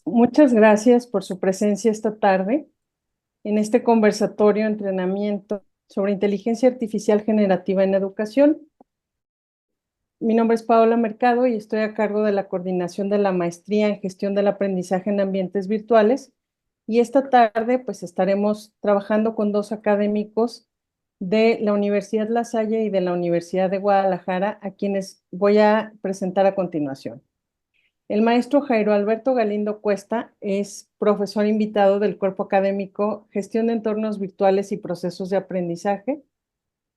Muchas gracias por su presencia esta tarde en este conversatorio entrenamiento sobre inteligencia artificial generativa en educación. Mi nombre es Paola Mercado y estoy a cargo de la coordinación de la maestría en gestión del aprendizaje en ambientes virtuales. Y esta tarde pues estaremos trabajando con dos académicos de la Universidad La Salle y de la Universidad de Guadalajara, a quienes voy a presentar a continuación. El maestro Jairo Alberto Galindo Cuesta es profesor invitado del Cuerpo Académico Gestión de Entornos Virtuales y Procesos de Aprendizaje.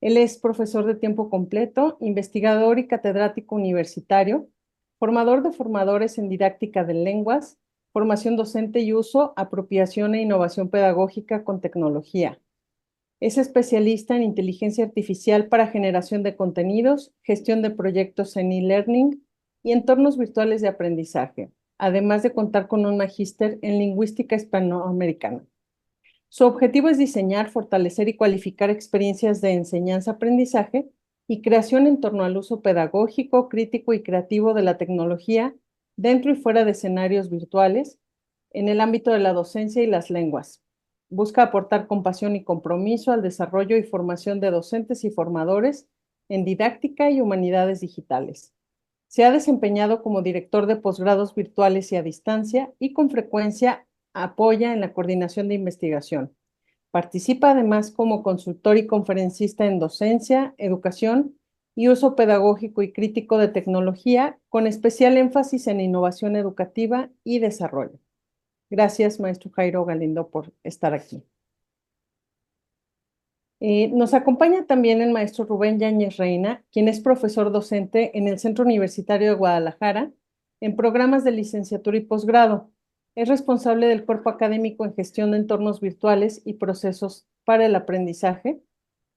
Él es profesor de tiempo completo, investigador y catedrático universitario, formador de formadores en didáctica de lenguas, formación docente y uso, apropiación e innovación pedagógica con tecnología. Es especialista en inteligencia artificial para generación de contenidos, gestión de proyectos en e-learning y entornos virtuales de aprendizaje, además de contar con un magíster en lingüística hispanoamericana. Su objetivo es diseñar, fortalecer y cualificar experiencias de enseñanza-aprendizaje y creación en torno al uso pedagógico, crítico y creativo de la tecnología dentro y fuera de escenarios virtuales en el ámbito de la docencia y las lenguas. Busca aportar compasión y compromiso al desarrollo y formación de docentes y formadores en didáctica y humanidades digitales. Se ha desempeñado como director de posgrados virtuales y a distancia y con frecuencia apoya en la coordinación de investigación. Participa además como consultor y conferencista en docencia, educación y uso pedagógico y crítico de tecnología, con especial énfasis en innovación educativa y desarrollo. Gracias, maestro Jairo Galindo, por estar aquí. Nos acompaña también el maestro Rubén Yáñez Reina, quien es profesor docente en el Centro Universitario de Guadalajara en programas de licenciatura y posgrado. Es responsable del cuerpo académico en gestión de entornos virtuales y procesos para el aprendizaje.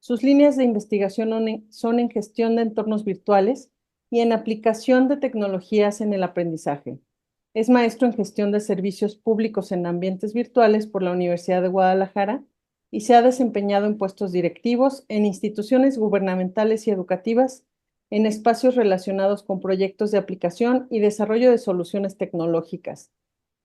Sus líneas de investigación son en gestión de entornos virtuales y en aplicación de tecnologías en el aprendizaje. Es maestro en gestión de servicios públicos en ambientes virtuales por la Universidad de Guadalajara y se ha desempeñado en puestos directivos en instituciones gubernamentales y educativas, en espacios relacionados con proyectos de aplicación y desarrollo de soluciones tecnológicas.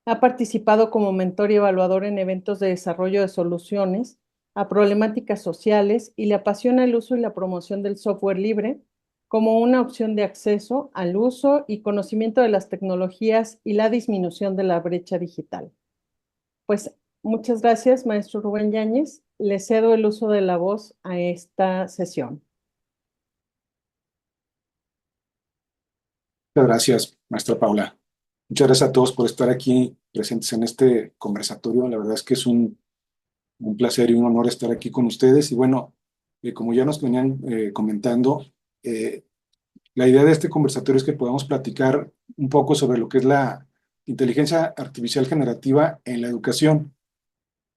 Ha participado como mentor y evaluador en eventos de desarrollo de soluciones a problemáticas sociales y le apasiona el uso y la promoción del software libre como una opción de acceso al uso y conocimiento de las tecnologías y la disminución de la brecha digital. Pues muchas gracias, maestro Rubén Yáñez. Le cedo el uso de la voz a esta sesión. Muchas gracias, maestra Paula. Muchas gracias a todos por estar aquí presentes en este conversatorio. La verdad es que es un placer y un honor estar aquí con ustedes. Y bueno, como ya nos venían comentando, eh, la idea de este conversatorio es que podamos platicar un poco sobre lo que es la inteligencia artificial generativa en la educación,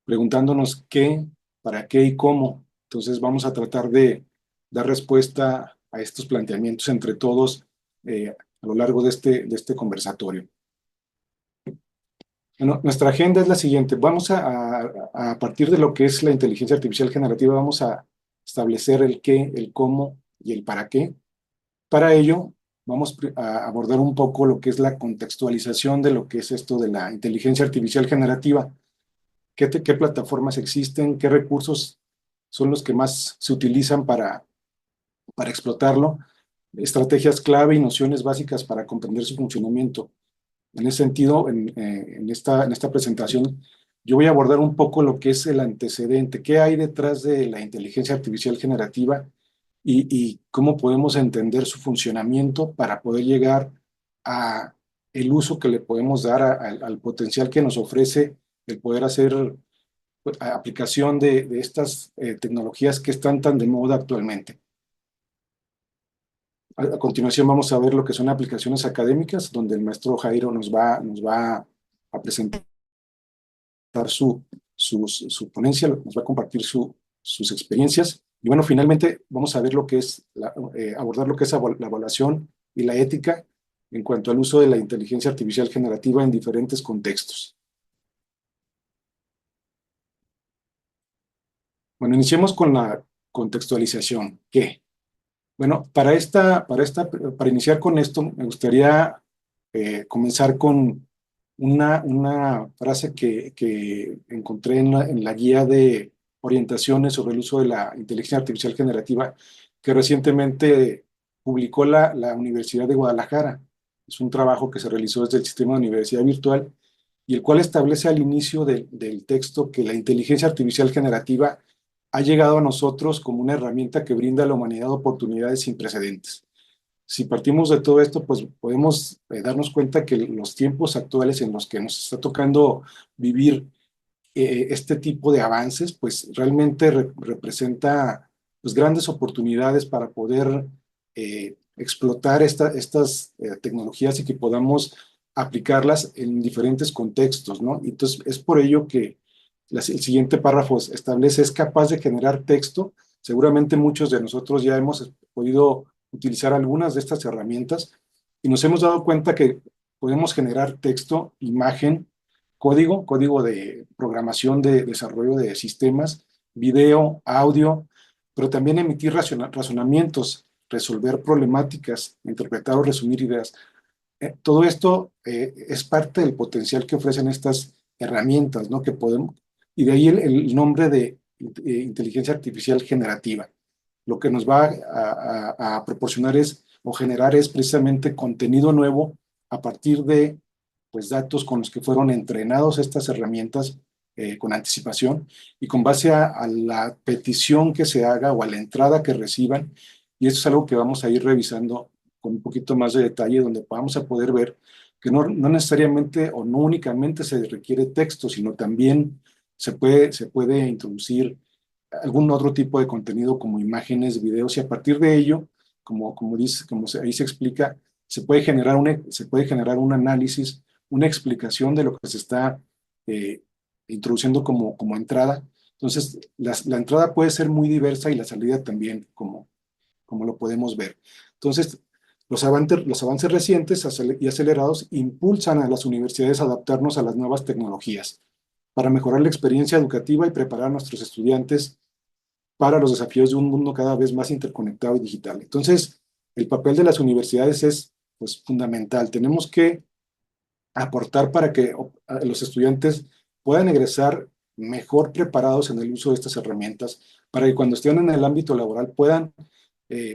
preguntándonos qué, para qué y cómo. Entonces vamos a tratar de dar respuesta a estos planteamientos entre todos a lo largo de este conversatorio. Bueno, nuestra agenda es la siguiente. Vamos a partir de lo que es la inteligencia artificial generativa, vamos a establecer el qué, el cómo y el para qué. Para ello, vamos a abordar un poco lo que es la contextualización de lo que es esto de la inteligencia artificial generativa. ¿Qué plataformas existen? ¿Qué recursos son los que más se utilizan para explotarlo? Estrategias clave y nociones básicas para comprender su funcionamiento. En ese sentido, en esta presentación, yo voy a abordar un poco lo que es el antecedente, qué hay detrás de la inteligencia artificial generativa y cómo podemos entender su funcionamiento para poder llegar a el uso que le podemos dar al potencial que nos ofrece el poder hacer aplicación de estas tecnologías que están tan de moda actualmente. A continuación vamos a ver lo que son aplicaciones académicas, donde el maestro Jairo nos va a presentar su ponencia, nos va a compartir sus experiencias. Y bueno, finalmente vamos a ver lo que es, abordar lo que es la evaluación y la ética en cuanto al uso de la inteligencia artificial generativa en diferentes contextos. Bueno, iniciemos con la contextualización. ¿Qué? Bueno, para iniciar con esto, me gustaría comenzar con una frase que encontré en la guía de orientaciones sobre el uso de la inteligencia artificial generativa que recientemente publicó la Universidad de Guadalajara. Es un trabajo que se realizó desde el sistema de universidad virtual y el cual establece al inicio del texto que la inteligencia artificial generativa ha llegado a nosotros como una herramienta que brinda a la humanidad oportunidades sin precedentes. Si partimos de todo esto, pues podemos darnos cuenta que los tiempos actuales en los que nos está tocando vivir este tipo de avances, pues realmente representa pues, grandes oportunidades para poder explotar estas tecnologías y que podamos aplicarlas en diferentes contextos, ¿no? Entonces, es por ello que el siguiente párrafo establece, es capaz de generar texto. Seguramente muchos de nosotros ya hemos podido utilizar algunas de estas herramientas y nos hemos dado cuenta que podemos generar texto, imagen, código de programación de desarrollo de sistemas, video, audio, pero también emitir razonamientos, resolver problemáticas, interpretar o resumir ideas. Todo esto es parte del potencial que ofrecen estas herramientas, ¿no? Que podemos, y de ahí el nombre de inteligencia artificial generativa. Lo que nos va a proporcionar es, o generar es precisamente contenido nuevo a partir de pues, datos con los que fueron entrenados estas herramientas con anticipación y con base a la petición que se haga o a la entrada que reciban. Y eso es algo que vamos a ir revisando con un poquito más de detalle, donde vamos a poder ver que no necesariamente o no únicamente se requiere texto, sino también se puede introducir algún otro tipo de contenido como imágenes, videos, y a partir de ello, ahí se explica, se puede generar un análisis, una explicación de lo que se está eh, introduciendo como entrada. Entonces, la entrada puede ser muy diversa y la salida también, como lo podemos ver. Entonces, los avances recientes y acelerados impulsan a las universidades a adaptarnos a las nuevas tecnologías para mejorar la experiencia educativa y preparar a nuestros estudiantes para los desafíos de un mundo cada vez más interconectado y digital. Entonces, el papel de las universidades es pues, fundamental. Tenemos que aportar para que los estudiantes puedan egresar mejor preparados en el uso de estas herramientas, para que cuando estén en el ámbito laboral puedan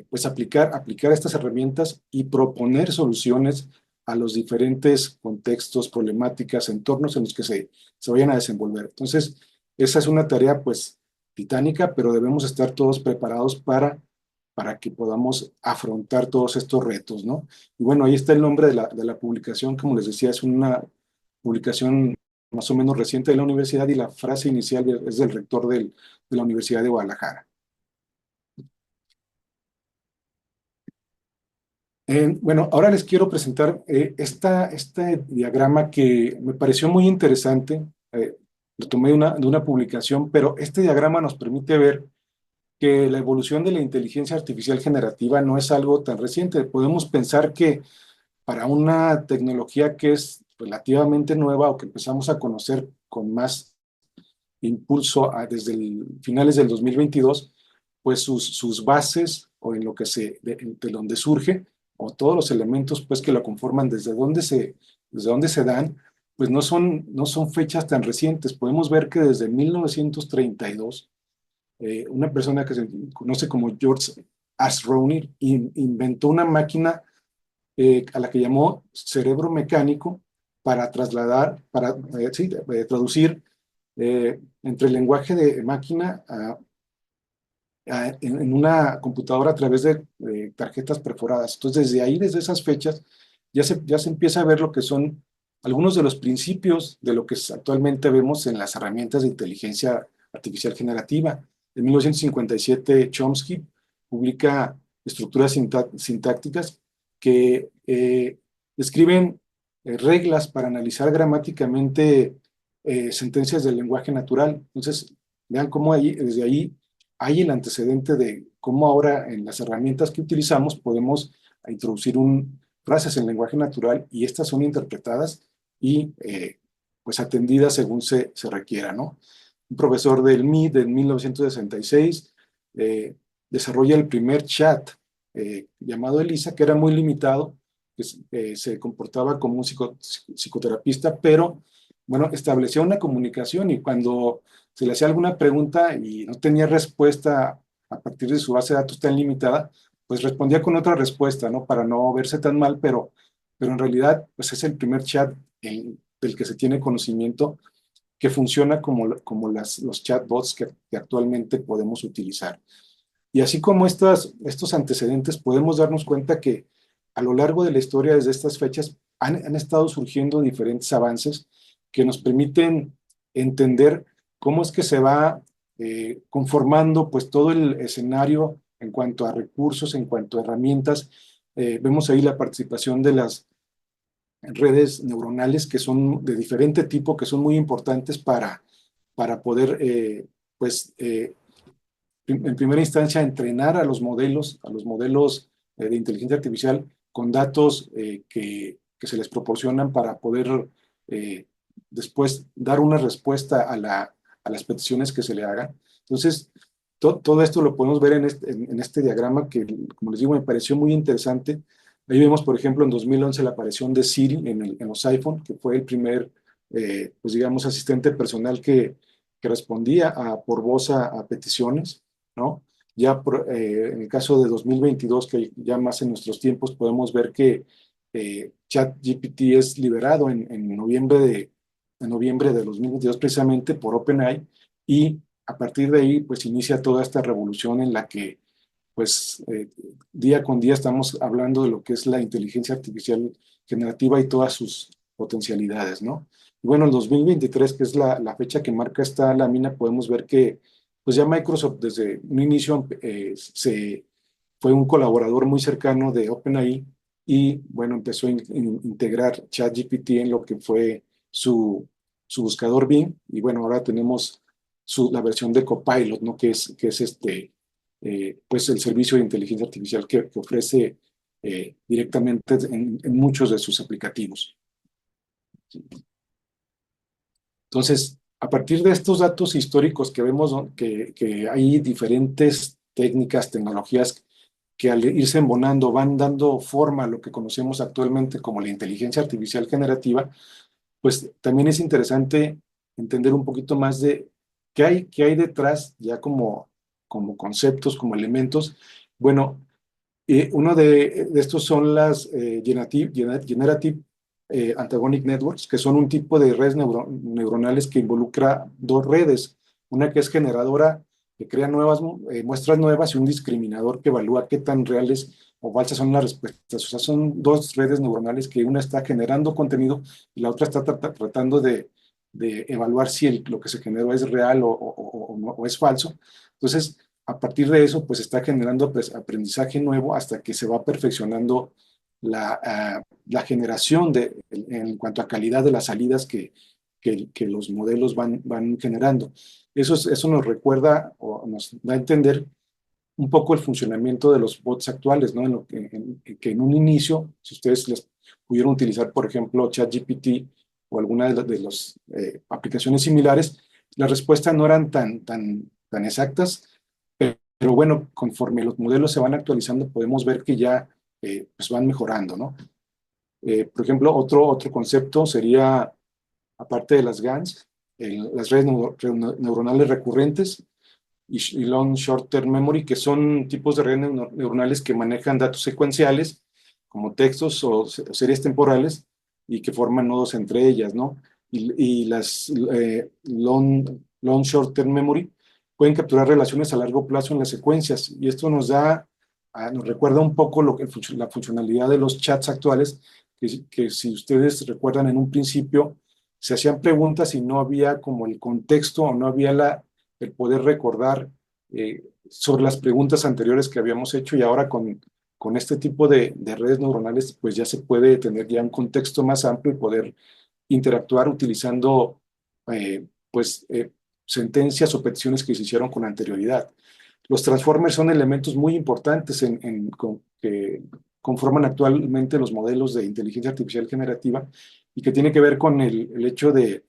pues aplicar estas herramientas y proponer soluciones a los diferentes contextos, problemáticas, entornos en los que se vayan a desenvolver. Entonces, esa es una tarea pues titánica, pero debemos estar todos preparados para que podamos afrontar todos estos retos, ¿no? Y bueno, ahí está el nombre de la publicación, como les decía, es una publicación más o menos reciente de la universidad y la frase inicial es del rector de la Universidad de Guadalajara. Bueno, ahora les quiero presentar este diagrama que me pareció muy interesante. Lo tomé de una publicación, pero este diagrama nos permite ver que la evolución de la inteligencia artificial generativa no es algo tan reciente. Podemos pensar que para una tecnología que es relativamente nueva o que empezamos a conocer con más impulso desde finales del 2022, pues sus bases o en lo que de donde surge, o todos los elementos pues que lo conforman, desde dónde se dan, pues no son fechas tan recientes. Podemos ver que desde 1932, una persona que se conoce como George Arsronir inventó una máquina a la que llamó cerebro mecánico para traducir entre el lenguaje de máquina en una computadora a través de tarjetas perforadas. Entonces, desde esas fechas, ya se empieza a ver lo que son algunos de los principios de lo que actualmente vemos en las herramientas de inteligencia artificial generativa. En 1957, Chomsky publica estructuras sintácticas que describen reglas para analizar gramáticamente sentencias del lenguaje natural. Entonces, vean cómo desde ahí hay el antecedente de cómo ahora en las herramientas que utilizamos podemos introducir frases en lenguaje natural y estas son interpretadas y pues atendidas según se requiera, ¿no? Un profesor del MIT en 1966 desarrolla el primer chat llamado ELIZA, que era muy limitado, se comportaba como un psicoterapista, pero bueno, establecía una comunicación y cuando se le hacía alguna pregunta y no tenía respuesta a partir de su base de datos tan limitada, pues respondía con otra respuesta, ¿no? Para no verse tan mal, pero en realidad pues es el primer chat del que se tiene conocimiento que funciona como los chatbots que actualmente podemos utilizar. Y así como estos antecedentes, podemos darnos cuenta que a lo largo de la historia, desde estas fechas, han estado surgiendo diferentes avances que nos permiten entender cómo es que se va conformando pues todo el escenario en cuanto a recursos, en cuanto a herramientas. Vemos ahí la participación de las redes neuronales que son de diferente tipo, que son muy importantes para poder, pues, en primera instancia, entrenar a los modelos de inteligencia artificial con datos que se les proporcionan para poder después dar una respuesta a las peticiones que se le hagan. Entonces, todo esto lo podemos ver en este diagrama que, como les digo, me pareció muy interesante. Ahí vemos, por ejemplo, en 2011 la aparición de Siri en los iPhone, que fue el primer, pues digamos, asistente personal que respondía por voz a peticiones, ¿no? Ya en el caso de 2022, que ya más en nuestros tiempos, podemos ver que ChatGPT es liberado en noviembre de 2022 precisamente por OpenAI, y a partir de ahí pues inicia toda esta revolución en la que pues día con día estamos hablando de lo que es la inteligencia artificial generativa y todas sus potencialidades, ¿no? Y bueno, el 2023, que es la fecha que marca esta lámina, podemos ver que pues ya Microsoft desde un inicio fue un colaborador muy cercano de OpenAI y bueno, empezó a integrar ChatGPT en lo que fue su buscador Bing, y bueno, ahora tenemos la versión de Copilot, ¿no? Que es pues el servicio de inteligencia artificial que ofrece directamente en muchos de sus aplicativos. Entonces, a partir de estos datos históricos que vemos, ¿no? que hay diferentes técnicas, tecnologías que al irse embonando van dando forma a lo que conocemos actualmente como la inteligencia artificial generativa, pues también es interesante entender un poquito más de qué hay detrás, ya como conceptos, como elementos. Bueno, uno de estos son las Generative Antagonic Networks, que son un tipo de redes neuronales que involucra dos redes, una que es generadora, que crea muestras nuevas, y un discriminador que evalúa qué tan reales o falsas son las respuestas. O sea, son dos redes neuronales que una está generando contenido y la otra está tratando de evaluar si lo que se generó es real o es falso. Entonces, a partir de eso, pues está generando aprendizaje nuevo hasta que se va perfeccionando la generación en cuanto a calidad de las salidas que los modelos van generando. Eso nos recuerda o nos da a entender un poco el funcionamiento de los bots actuales, ¿no? Que en un inicio, si ustedes les pudieron utilizar, por ejemplo, ChatGPT o alguna de las aplicaciones similares, las respuestas no eran tan exactas, pero bueno, conforme los modelos se van actualizando, podemos ver que ya pues van mejorando, ¿no? Por ejemplo, otro concepto sería, aparte de las GANs, las redes neuronales recurrentes y Long Short Term Memory, que son tipos de redes neuronales que manejan datos secuenciales, como textos o series temporales, y que forman nodos entre ellas, ¿no? Y las Long Short Term Memory pueden capturar relaciones a largo plazo en las secuencias, y esto nos recuerda un poco la funcionalidad de los chats actuales, que si ustedes recuerdan en un principio, se hacían preguntas y no había como el contexto o no había el poder recordar sobre las preguntas anteriores que habíamos hecho, y ahora con este tipo de redes neuronales, pues ya se puede tener ya un contexto más amplio y poder interactuar utilizando pues sentencias o peticiones que se hicieron con anterioridad. Los transformers son elementos muy importantes que conforman actualmente los modelos de inteligencia artificial generativa, y que tiene que ver con el hecho de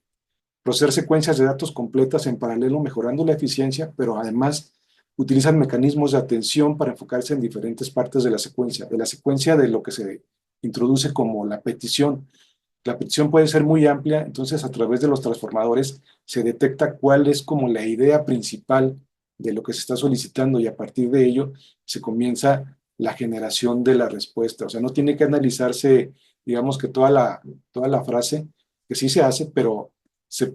procesar secuencias de datos completas en paralelo, mejorando la eficiencia, pero además utilizan mecanismos de atención para enfocarse en diferentes partes de la secuencia de lo que se introduce como la petición. La petición puede ser muy amplia, entonces a través de los transformadores se detecta cuál es como la idea principal de lo que se está solicitando y a partir de ello se comienza la generación de la respuesta. O sea, no tiene que analizarse, digamos que toda la frase, que sí se hace, pero se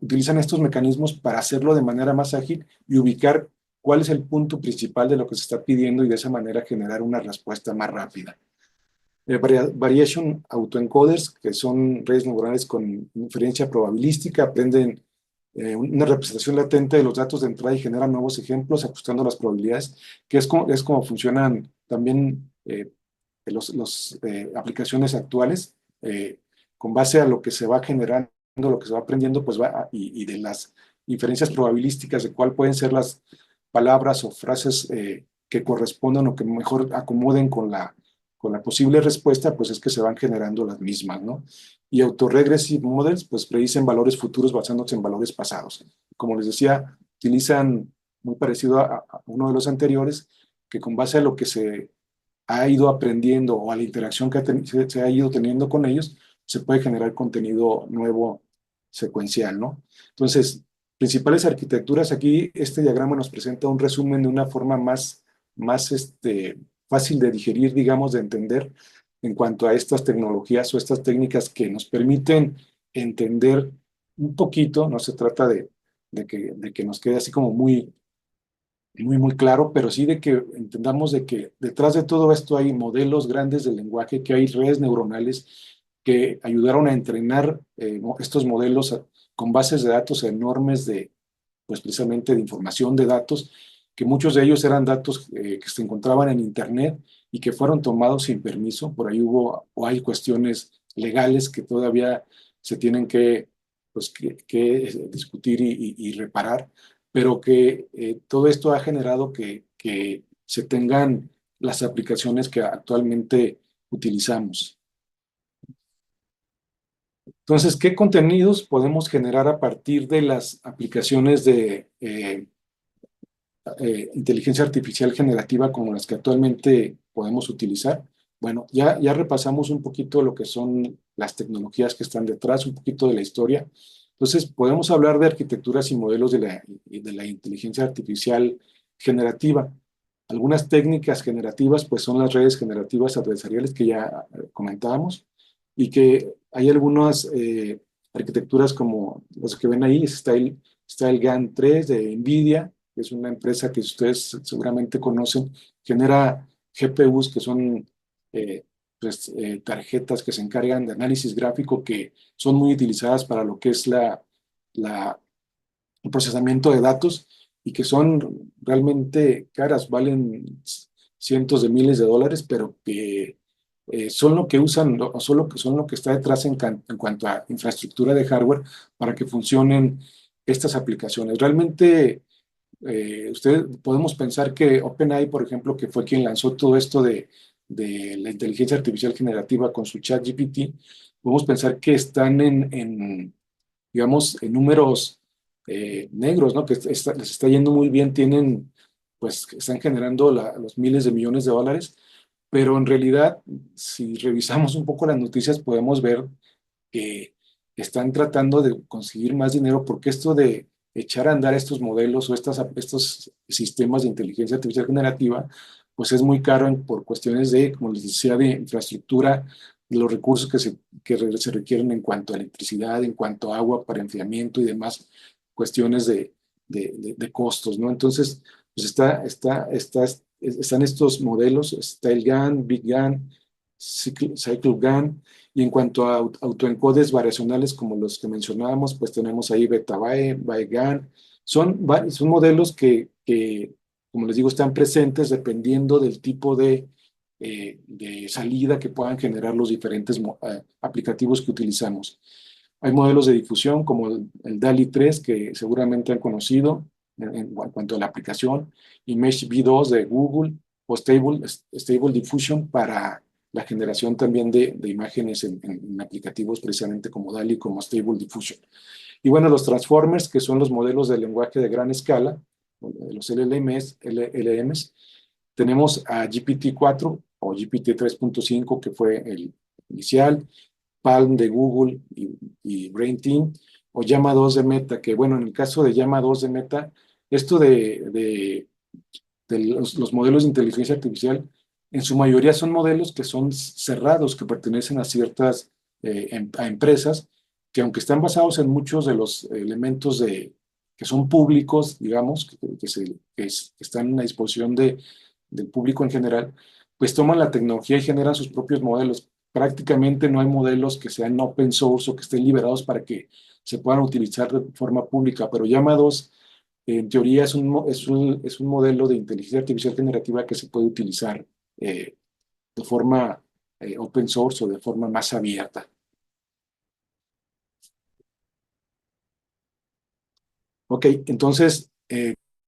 utilizan estos mecanismos para hacerlo de manera más ágil y ubicar cuál es el punto principal de lo que se está pidiendo y de esa manera generar una respuesta más rápida. Variation autoencoders, que son redes neuronales con inferencia probabilística, aprenden una representación latente de los datos de entrada y generan nuevos ejemplos ajustando las probabilidades, que es como funcionan también las aplicaciones actuales, con base a lo que se va generando, lo que se va aprendiendo, pues y de las inferencias probabilísticas de cuál pueden ser las palabras o frases que correspondan o que mejor acomoden con la posible respuesta, pues es que se van generando las mismas, ¿no? Y autoregressive models, pues predicen valores futuros basándose en valores pasados. Como les decía, utilizan muy parecido a uno de los anteriores, que con base a lo que se ha ido aprendiendo o a la interacción que se ha ido teniendo con ellos, se puede generar contenido nuevo secuencial, ¿no? Entonces, principales arquitecturas, aquí este diagrama nos presenta un resumen de una forma más fácil de digerir, digamos, de entender en cuanto a estas tecnologías o estas técnicas que nos permiten entender un poquito, no se trata de que nos quede así como muy claro, pero sí de que entendamos de que detrás de todo esto hay modelos grandes de lenguaje, que hay redes neuronales que ayudaron a entrenar estos modelos con bases de datos enormes pues precisamente de información de datos, que muchos de ellos eran datos que se encontraban en Internet y que fueron tomados sin permiso. Por ahí hubo o hay cuestiones legales que todavía se tienen pues, que discutir y reparar, pero que todo esto ha generado que se tengan las aplicaciones que actualmente utilizamos. Entonces, ¿qué contenidos podemos generar a partir de las aplicaciones de inteligencia artificial generativa como las que actualmente podemos utilizar? Bueno, ya repasamos un poquito lo que son las tecnologías que están detrás, un poquito de la historia. Entonces, podemos hablar de arquitecturas y modelos de la inteligencia artificial generativa. Algunas técnicas generativas, pues son las redes generativas adversariales que ya comentábamos, y que hay algunas arquitecturas como las que ven ahí, está el GAN3 de NVIDIA, que es una empresa que ustedes seguramente conocen, genera GPUs que son tarjetas que se encargan de análisis gráfico que son muy utilizadas para lo que es el procesamiento de datos y que son realmente caras, valen cientos de miles de dólares, pero que son lo que usan, o son lo que está detrás en cuanto a infraestructura de hardware para que funcionen estas aplicaciones. Realmente podemos pensar que OpenAI, por ejemplo, que fue quien lanzó todo esto de la inteligencia artificial generativa con su ChatGPT, podemos pensar que están digamos, en números negros, ¿no? Que les está yendo muy bien, pues, están generando los miles de millones de dólares, pero en realidad, si revisamos un poco las noticias, podemos ver que están tratando de conseguir más dinero porque esto de echar a andar estos modelos o estos sistemas de inteligencia artificial generativa, pues es muy caro por cuestiones de, como les decía, de infraestructura, de los recursos que se requieren en cuanto a electricidad, en cuanto a agua para enfriamiento y demás cuestiones de costos, ¿no? Entonces, pues están estos modelos, está el GAN, Big GAN, Cycle GAN, y en cuanto a autoencodes variacionales como los que mencionábamos, pues tenemos ahí BetaBae, BaeGAN. Son modelos que, como les digo, están presentes dependiendo del tipo de salida que puedan generar los diferentes aplicativos que utilizamos. Hay modelos de difusión como el DALI 3, que seguramente han conocido en cuanto a la aplicación, y Mesh V2 de Google, o Stable Diffusion para la generación también de imágenes en aplicativos precisamente como DALI, como Stable Diffusion. Y bueno, los transformers, que son los modelos de lenguaje de gran escala, los LLMs, tenemos a GPT-4 o GPT 3.5, que fue el inicial, Palm de Google y Brain Team, o Llama 2 de Meta, que bueno, en el caso de Llama 2 de Meta, esto de los modelos de inteligencia artificial, en su mayoría son modelos que son cerrados, que pertenecen a ciertas a empresas, que aunque están basados en muchos de los elementos que son públicos, digamos, que están a disposición del público en general, pues toman la tecnología y generan sus propios modelos. Prácticamente no hay modelos que sean open source o que estén liberados para que se puedan utilizar de forma pública, pero Llama 2 en teoría es un modelo de inteligencia artificial generativa que se puede utilizar de forma open source o de forma más abierta. Ok, entonces,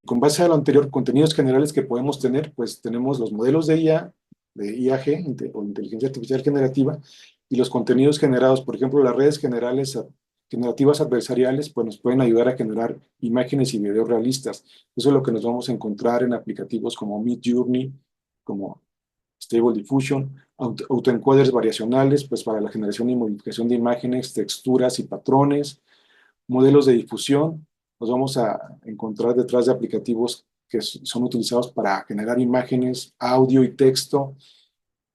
con base a lo anterior, contenidos generales que podemos tener, pues tenemos los modelos de IA, de IAG, o inteligencia artificial generativa, y los contenidos generados, por ejemplo, las redes generativas adversariales, pues nos pueden ayudar a generar imágenes y videos realistas. Eso es lo que nos vamos a encontrar en aplicativos como Midjourney, como Stable Diffusion, autoencoders variacionales, pues para la generación y modificación de imágenes, texturas y patrones, modelos de difusión. Nos vamos a encontrar detrás de aplicativos que son utilizados para generar imágenes, audio y texto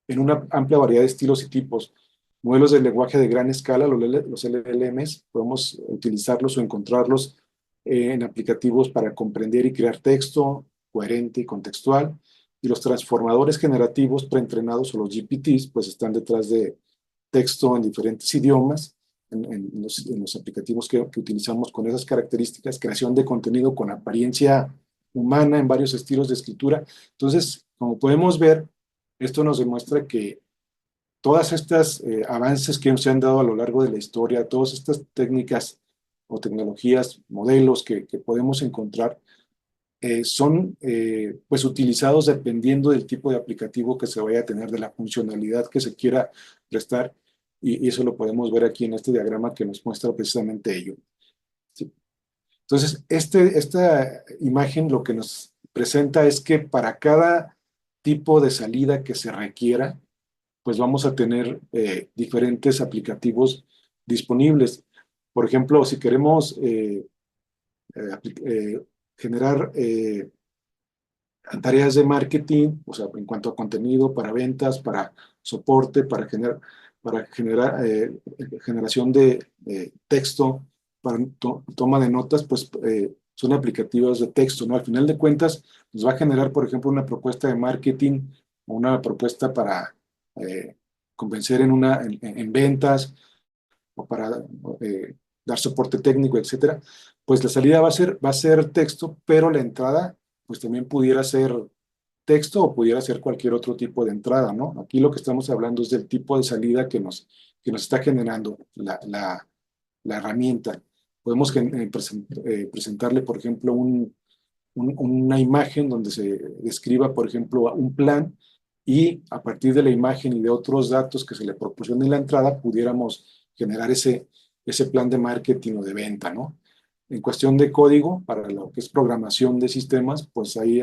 en una amplia variedad de estilos y tipos. Modelos de lenguaje de gran escala, los LLMs, podemos utilizarlos o encontrarlos en aplicativos para comprender y crear texto coherente y contextual. Y los transformadores generativos preentrenados o los GPTs, pues están detrás de texto en diferentes idiomas, en los aplicativos que utilizamos con esas características, creación de contenido con apariencia humana en varios estilos de escritura. Entonces, como podemos ver, esto nos demuestra que todas estas avances que se han dado a lo largo de la historia, todas estas técnicas o tecnologías, modelos que podemos encontrar, son pues utilizados dependiendo del tipo de aplicativo que se vaya a tener, de la funcionalidad que se quiera prestar, y eso lo podemos ver aquí en este diagrama que nos muestra precisamente ello. ¿Sí? Entonces, esta imagen lo que nos presenta es que para cada tipo de salida que se requiera, pues vamos a tener diferentes aplicativos disponibles. Por ejemplo, si queremos generar tareas de marketing, o sea, en cuanto a contenido, para ventas, para soporte, para generar generación de texto, para toma de notas, pues son aplicativos de texto, ¿no? Al final de cuentas, nos va a generar, por ejemplo, una propuesta de marketing o una propuesta para convencer en ventas o para dar soporte técnico, etcétera. Pues la salida va a ser texto, pero la entrada pues también pudiera ser texto o pudiera ser cualquier otro tipo de entrada, ¿no? Aquí lo que estamos hablando es del tipo de salida que nos está generando la herramienta. Podemos presentarle, por ejemplo, una imagen donde se describa, por ejemplo, un plan, y a partir de la imagen y de otros datos que se le proporcionen en la entrada, pudiéramos generar ese plan de marketing o de venta, ¿no? En cuestión de código, para lo que es programación de sistemas, pues hay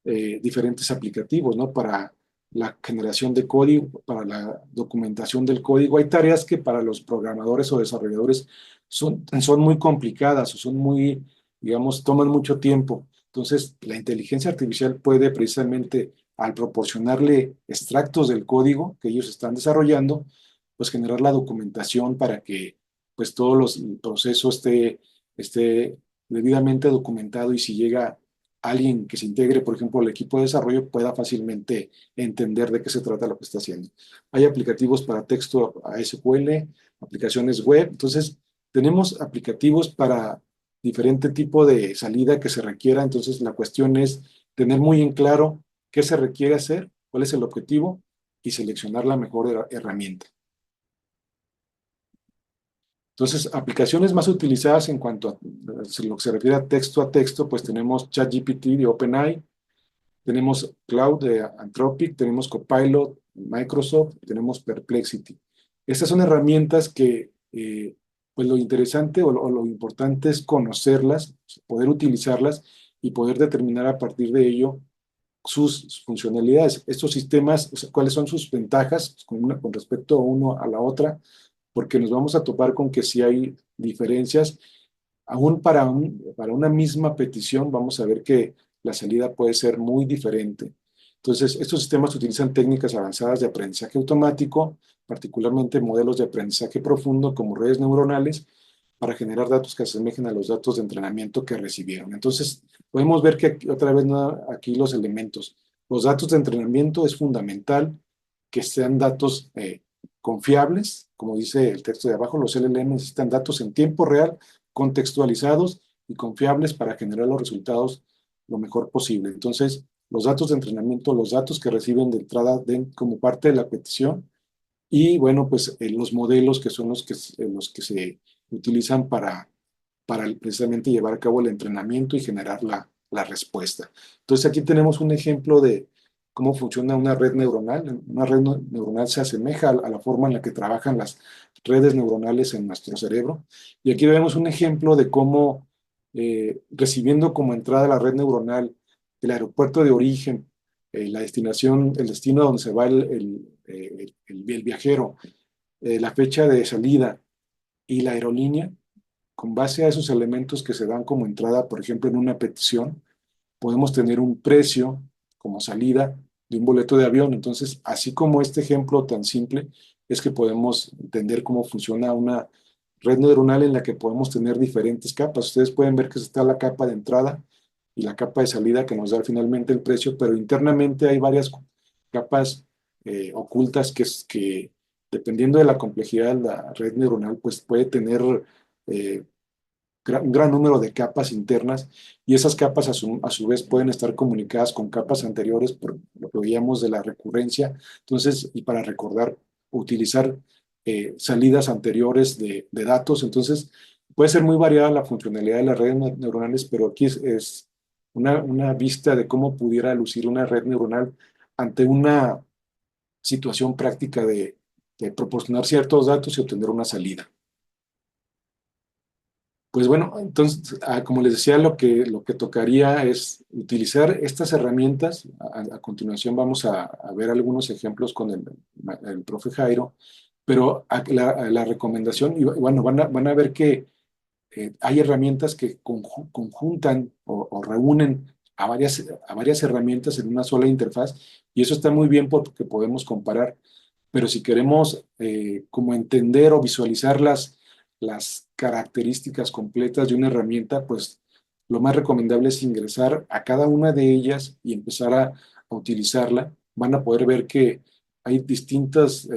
diferentes aplicativos, ¿no? Para la generación de código, para la documentación del código. Hay tareas que para los programadores o desarrolladores son muy complicadas o son muy, digamos, toman mucho tiempo. Entonces, la inteligencia artificial puede precisamente, al proporcionarle extractos del código que ellos están desarrollando, pues generar la documentación para que pues todo el proceso esté debidamente documentado, y si llega alguien que se integre, por ejemplo, al equipo de desarrollo, pueda fácilmente entender de qué se trata lo que está haciendo. Hay aplicativos para texto ASQL, aplicaciones web. Entonces, tenemos aplicativos para diferente tipo de salida que se requiera. Entonces, la cuestión es tener muy en claro qué se requiere hacer, cuál es el objetivo, y seleccionar la mejor herramienta. Entonces, aplicaciones más utilizadas en cuanto a lo que se refiere a texto, pues tenemos ChatGPT de OpenAI, tenemos Cloud de Anthropic, tenemos Copilot, Microsoft, tenemos Perplexity. Estas son herramientas que, pues lo interesante o lo importante es conocerlas, poder utilizarlas y poder determinar a partir de ello sus funcionalidades. Estos sistemas, o sea, cuáles son sus ventajas con respecto a uno a la otra, porque nos vamos a topar con que si hay diferencias, aún para una misma petición, vamos a ver que la salida puede ser muy diferente. Entonces, estos sistemas utilizan técnicas avanzadas de aprendizaje automático, particularmente modelos de aprendizaje profundo como redes neuronales, para generar datos que asemejen a los datos de entrenamiento que recibieron. Entonces, podemos ver que otra vez aquí los elementos. Los datos de entrenamiento es fundamental que sean datos confiables, como dice el texto de abajo, los LLM necesitan datos en tiempo real, contextualizados y confiables para generar los resultados lo mejor posible. Entonces, los datos de entrenamiento, los datos que reciben de entrada como parte de la petición y, bueno, pues los modelos que son los que se utilizan para precisamente llevar a cabo el entrenamiento y generar la respuesta. Entonces, aquí tenemos un ejemplo de cómo funciona una red neuronal. Una red neuronal se asemeja a la forma en la que trabajan las redes neuronales en nuestro cerebro. Y aquí vemos un ejemplo de cómo recibiendo como entrada la red neuronal el aeropuerto de origen, la destinación, el destino a donde se va el viajero, la fecha de salida y la aerolínea, con base a esos elementos que se dan como entrada, por ejemplo, en una petición, podemos tener un precio como salida de un boleto de avión. Entonces, así como este ejemplo tan simple, es que podemos entender cómo funciona una red neuronal en la que podemos tener diferentes capas. Ustedes pueden ver que está la capa de entrada y la capa de salida que nos da finalmente el precio, pero internamente hay varias capas ocultas que, dependiendo de la complejidad de la red neuronal, pues puede tener eh, un gran número de capas internas y esas capas a su vez pueden estar comunicadas con capas anteriores por lo que veíamos de la recurrencia. Entonces, y para recordar, utilizar salidas anteriores de datos. Entonces, puede ser muy variada la funcionalidad de las redes neuronales, pero aquí es una vista de cómo pudiera lucir una red neuronal ante una situación práctica de proporcionar ciertos datos y obtener una salida. Pues bueno, entonces, como les decía, lo que tocaría es utilizar estas herramientas. A continuación vamos a ver algunos ejemplos con el profe Jairo, pero la recomendación, y bueno, van a ver que hay herramientas que conjuntan o reúnen a varias herramientas en una sola interfaz, y eso está muy bien porque podemos comparar, pero si queremos como entender o visualizar las características completas de una herramienta, pues lo más recomendable es ingresar a cada una de ellas y empezar a utilizarla. Van a poder ver que hay distintas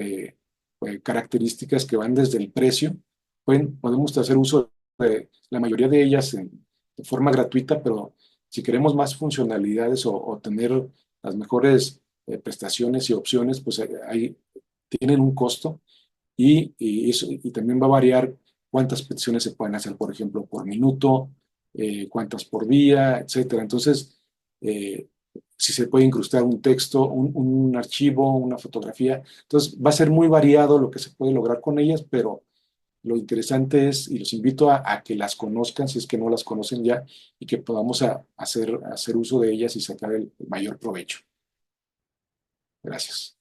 características que van desde el precio. Podemos hacer uso de la mayoría de ellas de forma gratuita, pero si queremos más funcionalidades o tener las mejores prestaciones y opciones, pues tienen un costo y también va a variar cuántas peticiones se pueden hacer, por ejemplo, por minuto, cuántas por día, etcétera. Entonces, eh, si se puede incrustar un texto, un archivo, una fotografía. Entonces, va a ser muy variado lo que se puede lograr con ellas, pero lo interesante es, y los invito a que las conozcan si es que no las conocen ya, y que podamos hacer uso de ellas y sacar el mayor provecho. Gracias.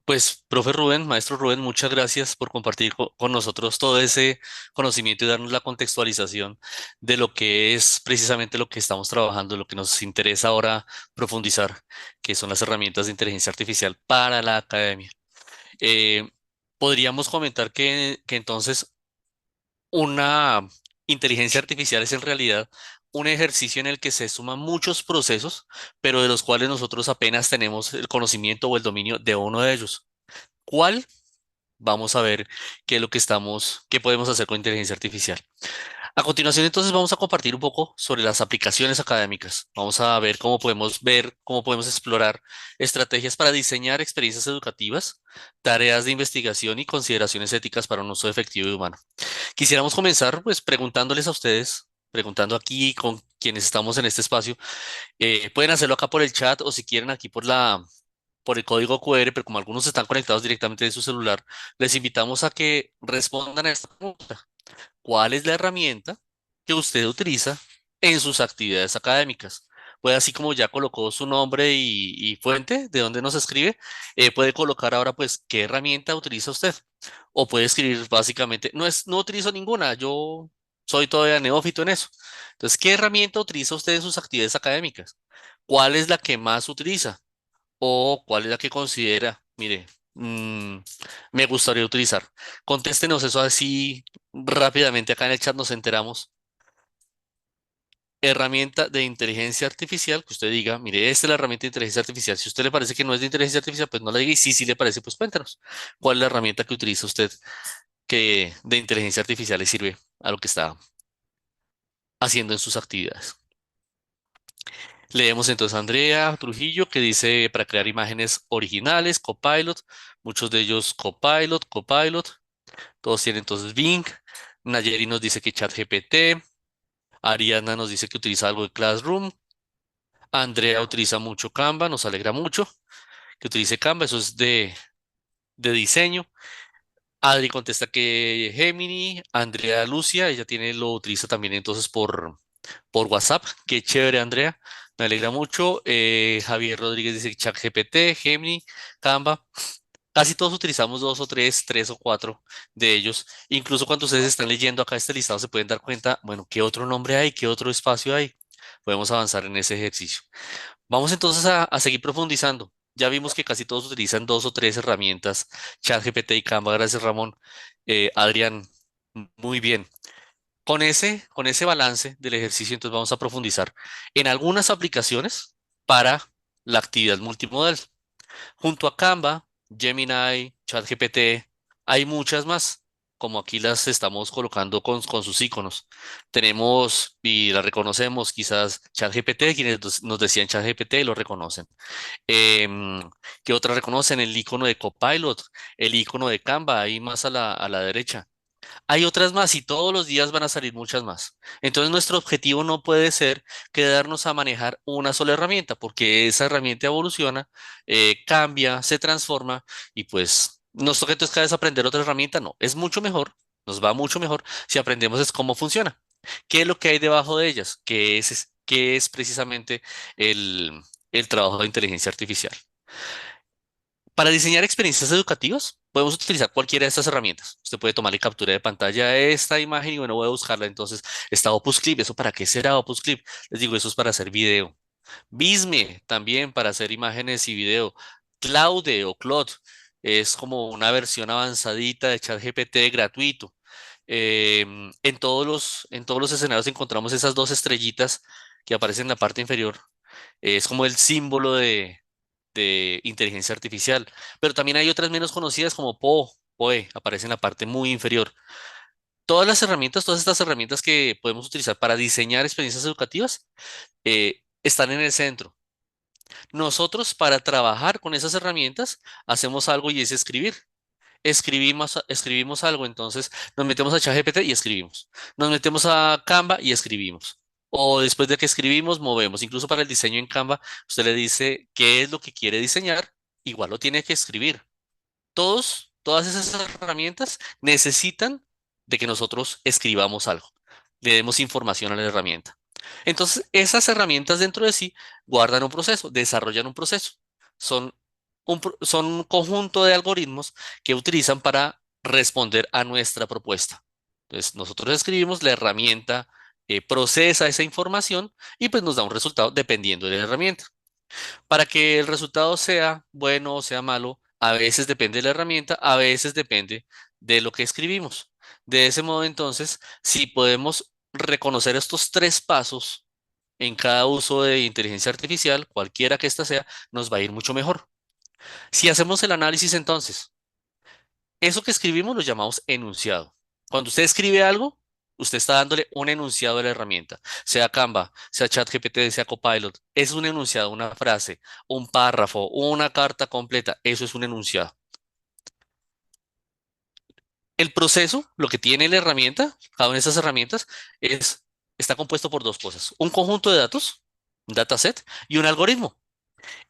Pues, profe Rubén, maestro Rubén, muchas gracias por compartir con nosotros todo ese conocimiento y darnos la contextualización de lo que es precisamente lo que estamos trabajando, lo que nos interesa ahora profundizar, que son las herramientas de inteligencia artificial para la academia. Eh, Podríamos comentar que entonces una inteligencia artificial es en realidad un ejercicio en el que se suman muchos procesos, pero de los cuales nosotros apenas tenemos el conocimiento o el dominio de uno de ellos. ¿Cuál? Vamos a ver qué es lo que qué podemos hacer con inteligencia artificial. A continuación, entonces, vamos a compartir un poco sobre las aplicaciones académicas. Vamos a ver, cómo podemos explorar estrategias para diseñar experiencias educativas, tareas de investigación y consideraciones éticas para un uso efectivo y humano. Quisiéramos comenzar, pues, preguntándoles a ustedes, preguntando aquí con quienes estamos en este espacio. Pueden hacerlo acá por el chat o si quieren aquí por el código QR, pero como algunos están conectados directamente de su celular, les invitamos a que respondan a esta pregunta. cuál es la herramienta que usted utiliza en sus actividades académicas. Pues así como ya colocó su nombre y fuente de donde nos escribe, puede colocar ahora pues qué herramienta utiliza usted. O puede escribir básicamente, no utilizo ninguna, yo soy todavía neófito en eso. Entonces, ¿qué herramienta utiliza usted en sus actividades académicas? ¿Cuál es la que más utiliza? ¿O cuál es la que considera, mire, me gustaría utilizar? Contéstenos eso así rápidamente, acá en el chat nos enteramos. Herramienta de inteligencia artificial que usted diga, mire, esta es la herramienta de inteligencia artificial. Si a usted le parece que no es de inteligencia artificial, pues no la diga. Y si le parece, pues cuéntanos. ¿Cuál es la herramienta que utiliza usted que de inteligencia artificial le sirve a lo que está haciendo en sus actividades? Leemos entonces a Andrea Trujillo que dice para crear imágenes originales, Copilot, muchos de ellos Copilot, todos tienen entonces Bing. Nayeri nos dice que ChatGPT. Ariana nos dice que utiliza algo de Classroom. Andrea utiliza mucho Canva, nos alegra mucho que utilice Canva, eso es de diseño. Adri contesta que Gemini. Andrea Lucia, ella tiene, lo utiliza también entonces por WhatsApp. Qué chévere, Andrea. Me alegra mucho. Javier Rodríguez dice que ChatGPT, Gemini, Canva. Casi todos utilizamos dos o tres o cuatro de ellos. Incluso cuando ustedes están leyendo acá este listado se pueden dar cuenta, bueno, qué otro nombre hay, qué otro espacio hay. Podemos avanzar en ese ejercicio. Vamos entonces a seguir profundizando. Ya vimos que casi todos utilizan dos o tres herramientas, ChatGPT y Canva. Gracias, Ramón. Adrián, muy bien. Con ese balance del ejercicio, entonces vamos a profundizar en algunas aplicaciones para la actividad multimodal. Junto a Canva, Gemini, ChatGPT, hay muchas más, como aquí las estamos colocando con sus iconos. Tenemos y las reconocemos, quizás ChatGPT, quienes nos decían ChatGPT lo reconocen. Em, ¿Qué otras reconocen? El icono de Copilot, el icono de Canva, ahí más a la derecha. Hay otras más y todos los días van a salir muchas más. Entonces nuestro objetivo no puede ser quedarnos a manejar una sola herramienta, porque esa herramienta evoluciona, cambia, se transforma y pues nuestro objeto es cada vez aprender otra herramienta. No, es mucho mejor, nos va mucho mejor si aprendemos es cómo funciona, qué es lo que hay debajo de ellas, qué es precisamente el trabajo de inteligencia artificial. Para diseñar experiencias educativas, podemos utilizar cualquiera de estas herramientas. Usted puede tomarle captura de pantalla a esta imagen y bueno, voy a buscarla. Entonces, está Opus Clip. ¿Eso para qué será Opus Clip? Les digo, eso es para hacer video. Visme también para hacer imágenes y video. Claude o Claude es como una versión avanzadita de ChatGPT gratuito. En todos los escenarios encontramos esas dos estrellitas que aparecen en la parte inferior. Es como el símbolo de inteligencia artificial, pero también hay otras menos conocidas como POE, aparece en la parte muy inferior. Todas estas herramientas que podemos utilizar para diseñar experiencias educativas están en el centro. Nosotros para trabajar con esas herramientas hacemos algo y es escribir. Escribimos algo, entonces nos metemos a ChatGPT y escribimos. Nos metemos a Canva y escribimos. O después de que escribimos, movemos. Incluso para el diseño en Canva, usted le dice qué es lo que quiere diseñar, igual lo tiene que escribir. Todas esas herramientas necesitan de que nosotros escribamos algo, le demos información a la herramienta. Entonces, esas herramientas dentro de sí guardan un proceso, desarrollan un proceso. Son son un conjunto de algoritmos que utilizan para responder a nuestra propuesta. Entonces, nosotros escribimos, la herramienta procesa esa información y pues nos da un resultado dependiendo de la herramienta. Para que el resultado sea bueno o sea malo, a veces depende de la herramienta, a veces depende de lo que escribimos. De ese modo, entonces, si podemos reconocer estos tres pasos en cada uso de inteligencia artificial, cualquiera que ésta sea, nos va a ir mucho mejor. Si hacemos el análisis, entonces, eso que escribimos lo llamamos enunciado. Cuando usted escribe algo, usted está dándole un enunciado de la herramienta, sea Canva, sea ChatGPT, sea Copilot. Es un enunciado, una frase, un párrafo, una carta completa. Eso es un enunciado. El proceso, lo que tiene la herramienta, cada una de esas herramientas, está compuesto por dos cosas. Un conjunto de datos, un dataset, y un algoritmo.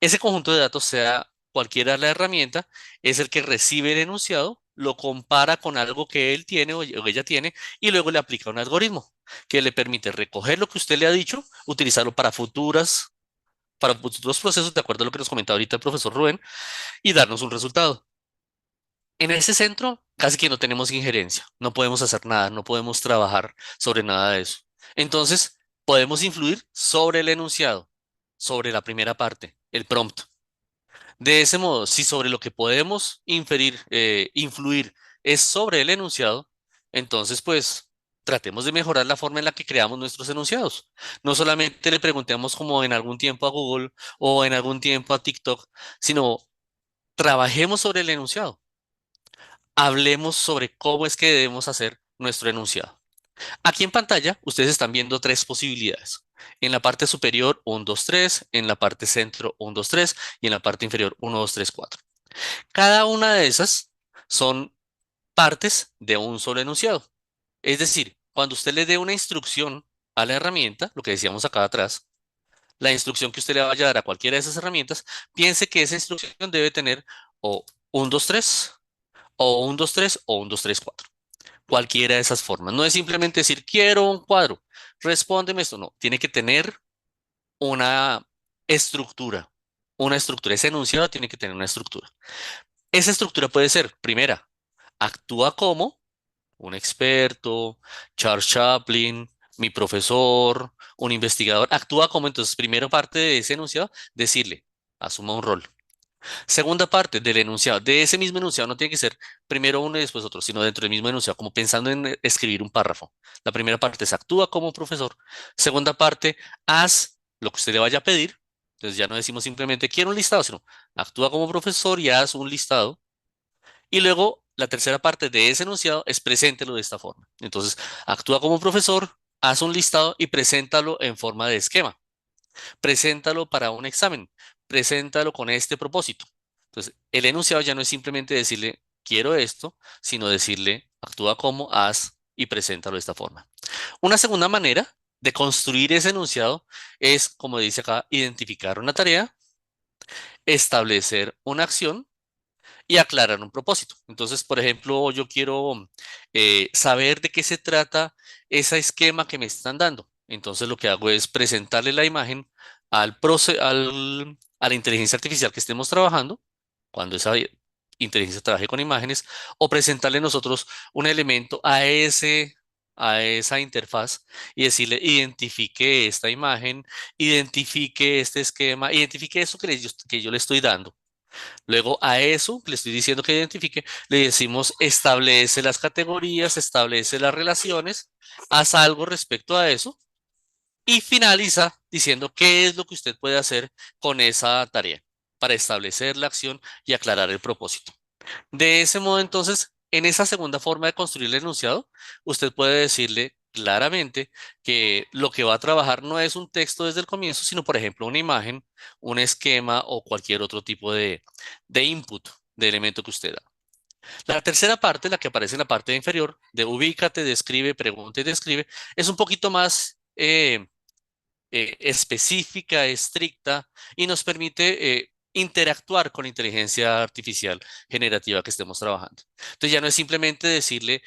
Ese conjunto de datos, sea cualquiera la herramienta, es el que recibe el enunciado lo compara con algo que él tiene o ella tiene y luego le aplica un algoritmo que le permite recoger lo que usted le ha dicho, utilizarlo para futuros procesos, de acuerdo a lo que nos comentaba ahorita el profesor Rubén, y darnos un resultado. En ese centro casi que no tenemos injerencia, no podemos hacer nada, no podemos trabajar sobre nada de eso. Entonces, podemos influir sobre el enunciado, sobre la primera parte, el prompt. De ese modo, si sobre lo que podemos influir es sobre el enunciado, entonces pues tratemos de mejorar la forma en la que creamos nuestros enunciados. No solamente le preguntemos como en algún tiempo a Google o en algún tiempo a TikTok, sino trabajemos sobre el enunciado. Hablemos sobre cómo es que debemos hacer nuestro enunciado. Aquí en pantalla ustedes están viendo tres posibilidades. En la parte superior 1, 2, 3, en la parte centro 1, 2, 3 y en la parte inferior 1, 2, 3, 4. Cada una de esas son partes de un solo enunciado. Es decir, cuando usted le dé una instrucción a la herramienta, lo que decíamos acá atrás, la instrucción que usted le vaya a dar a cualquiera de esas herramientas, piense que esa instrucción debe tener o 1, 2, 3, o 1, 2, 3 o 1, 2, 3, 4. Cualquiera de esas formas. No es simplemente decir, quiero un cuadro, respóndeme esto. No, tiene que tener una estructura. Una estructura. Ese enunciado tiene que tener una estructura. Esa estructura puede ser, primera, actúa como un experto, Charles Chaplin, mi profesor, un investigador. Actúa como, entonces, primera parte de ese enunciado, decirle, asuma un rol. Segunda parte del enunciado, de ese mismo enunciado no tiene que ser primero uno y después otro, sino dentro del mismo enunciado, como pensando en escribir un párrafo. La primera parte es actúa como profesor. Segunda parte, haz lo que usted le vaya a pedir. Entonces ya no decimos simplemente quiero un listado, sino actúa como profesor y haz un listado. Y luego la tercera parte de ese enunciado es preséntelo de esta forma. Entonces, actúa como profesor, haz un listado y preséntalo en forma de esquema. Preséntalo para un examen. Preséntalo con este propósito. Entonces, el enunciado ya no es simplemente decirle quiero esto, sino decirle actúa como, haz y preséntalo de esta forma. Una segunda manera de construir ese enunciado es, como dice acá, identificar una tarea, establecer una acción y aclarar un propósito. Entonces, por ejemplo, yo quiero saber de qué se trata ese esquema que me están dando. Entonces, lo que hago es presentarle la imagen a la inteligencia artificial que estemos trabajando, cuando esa inteligencia trabaje con imágenes, o presentarle nosotros un elemento a esa interfaz y decirle, identifique esta imagen, identifique este esquema, identifique eso que yo le estoy dando. Luego a eso que le estoy diciendo que identifique, le decimos establece las categorías, establece las relaciones, haz algo respecto a eso y finaliza diciendo qué es lo que usted puede hacer con esa tarea para establecer la acción y aclarar el propósito. De ese modo, entonces, en esa segunda forma de construir el enunciado, usted puede decirle claramente que lo que va a trabajar no es un texto desde el comienzo, sino, por ejemplo, una imagen, un esquema o cualquier otro tipo de input, de elemento que usted da. La tercera parte, la que aparece en la parte inferior, de ubícate, describe, pregunta y describe, es un poquito más específica, estricta y nos permite interactuar con la inteligencia artificial generativa que estemos trabajando. Entonces ya no es simplemente decirle,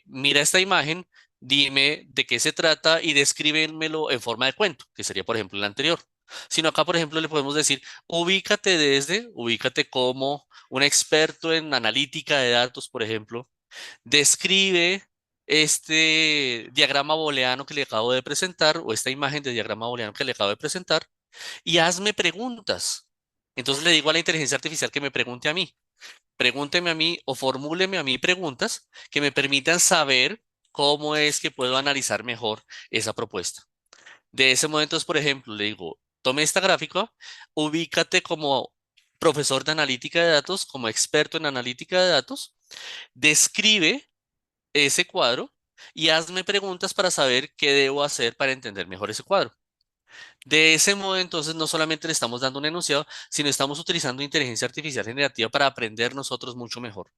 mira esta imagen, dime de qué se trata y descríbemelo en forma de cuento, que sería por ejemplo el anterior. Sino acá, por ejemplo, le podemos decir, ubícate como un experto en analítica de datos, por ejemplo, describe este diagrama booleano que le acabo de presentar o esta imagen de diagrama booleano que le acabo de presentar y hazme preguntas. Entonces le digo a la inteligencia artificial que me pregunte a mí. Pregúnteme a mí o formúleme a mí preguntas que me permitan saber cómo es que puedo analizar mejor esa propuesta. De ese momento, por ejemplo, le digo, tome esta gráfica, ubícate como profesor de analítica de datos, como experto en analítica de datos, describe ese cuadro y hazme preguntas para saber qué debo hacer para entender mejor ese cuadro. De ese modo, entonces, no solamente le estamos dando un enunciado, sino estamos utilizando inteligencia artificial generativa para aprender nosotros mucho mejor.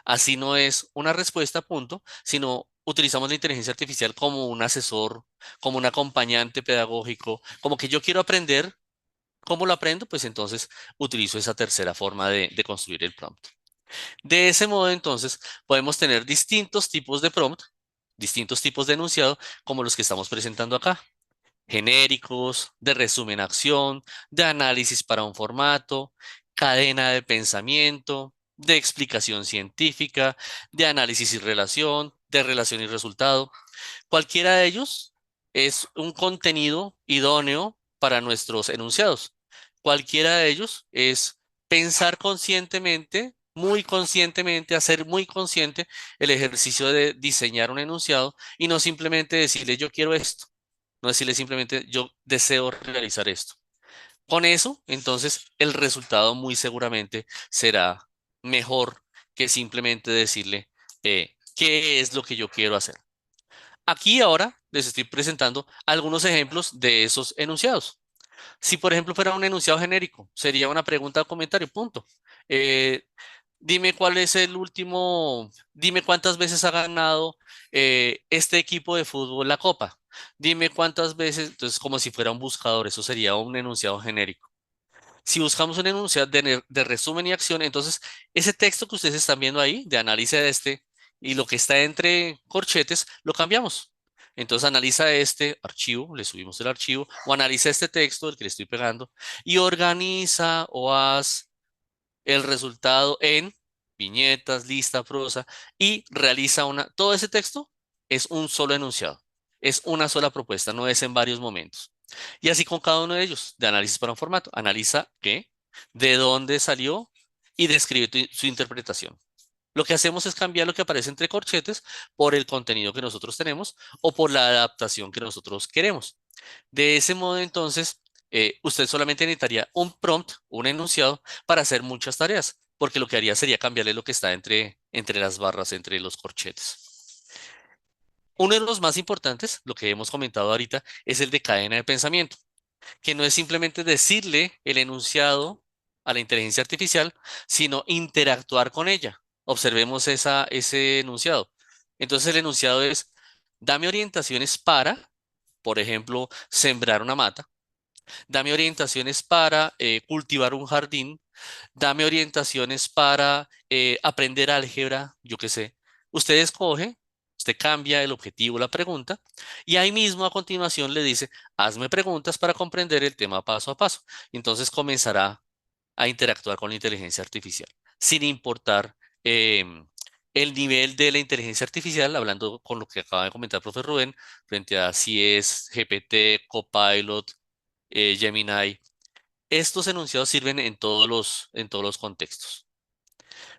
Así no es una respuesta, punto, sino utilizamos la inteligencia artificial como un asesor, como un acompañante pedagógico, como que yo quiero aprender. ¿Cómo lo aprendo? Pues entonces utilizo esa tercera forma de construir el prompt. De ese modo, entonces, podemos tener distintos tipos de prompt, distintos tipos de enunciado, como los que estamos presentando acá. Genéricos, de resumen acción, de análisis para un formato, cadena de pensamiento, de explicación científica, de análisis y relación, de relación y resultado. Cualquiera de ellos es un contenido idóneo para nuestros enunciados. Cualquiera de ellos es pensar conscientemente, muy conscientemente, hacer muy consciente el ejercicio de diseñar un enunciado y no simplemente decirle yo quiero esto, no decirle simplemente yo deseo realizar esto. Con eso, entonces, el resultado muy seguramente será mejor que simplemente decirle qué es lo que yo quiero hacer. Aquí ahora les estoy presentando algunos ejemplos de esos enunciados. Si, por ejemplo, fuera un enunciado genérico, sería una pregunta o comentario, punto. Eh, Dime cuál es el último, dime cuántas veces ha ganado este equipo de fútbol la copa. Dime cuántas veces, entonces como si fuera un buscador, eso sería un enunciado genérico. Si buscamos un enunciado de resumen y acción, entonces ese texto que ustedes están viendo ahí, de análisis de este, y lo que está entre corchetes, lo cambiamos. Entonces analiza este archivo, le subimos el archivo, o analiza este texto, el que le estoy pegando, y organiza o haz el resultado en viñetas, lista, prosa, y realiza todo ese texto es un solo enunciado, es una sola propuesta, no es en varios momentos. Y así con cada uno de ellos, de análisis para un formato, analiza qué, de dónde salió y describe su interpretación. Lo que hacemos es cambiar lo que aparece entre corchetes por el contenido que nosotros tenemos o por la adaptación que nosotros queremos. De ese modo, entonces, usted solamente necesitaría un prompt, un enunciado, para hacer muchas tareas, porque lo que haría sería cambiarle lo que está entre las barras, entre los corchetes. Uno de los más importantes, lo que hemos comentado ahorita, es el de cadena de pensamiento, que no es simplemente decirle el enunciado a la inteligencia artificial, sino interactuar con ella. Observemos ese enunciado. Entonces, el enunciado es, dame orientaciones para, por ejemplo, sembrar una mata. Dame orientaciones para cultivar un jardín. Dame orientaciones para aprender álgebra, yo qué sé. Usted escoge, usted cambia el objetivo, la pregunta, y ahí mismo a continuación le dice, hazme preguntas para comprender el tema paso a paso. Entonces comenzará a interactuar con la inteligencia artificial, sin importar el nivel de la inteligencia artificial, hablando con lo que acaba de comentar el profe Rubén, frente a si es GPT, Copilot, Gemini. Estos enunciados sirven en todos los contextos.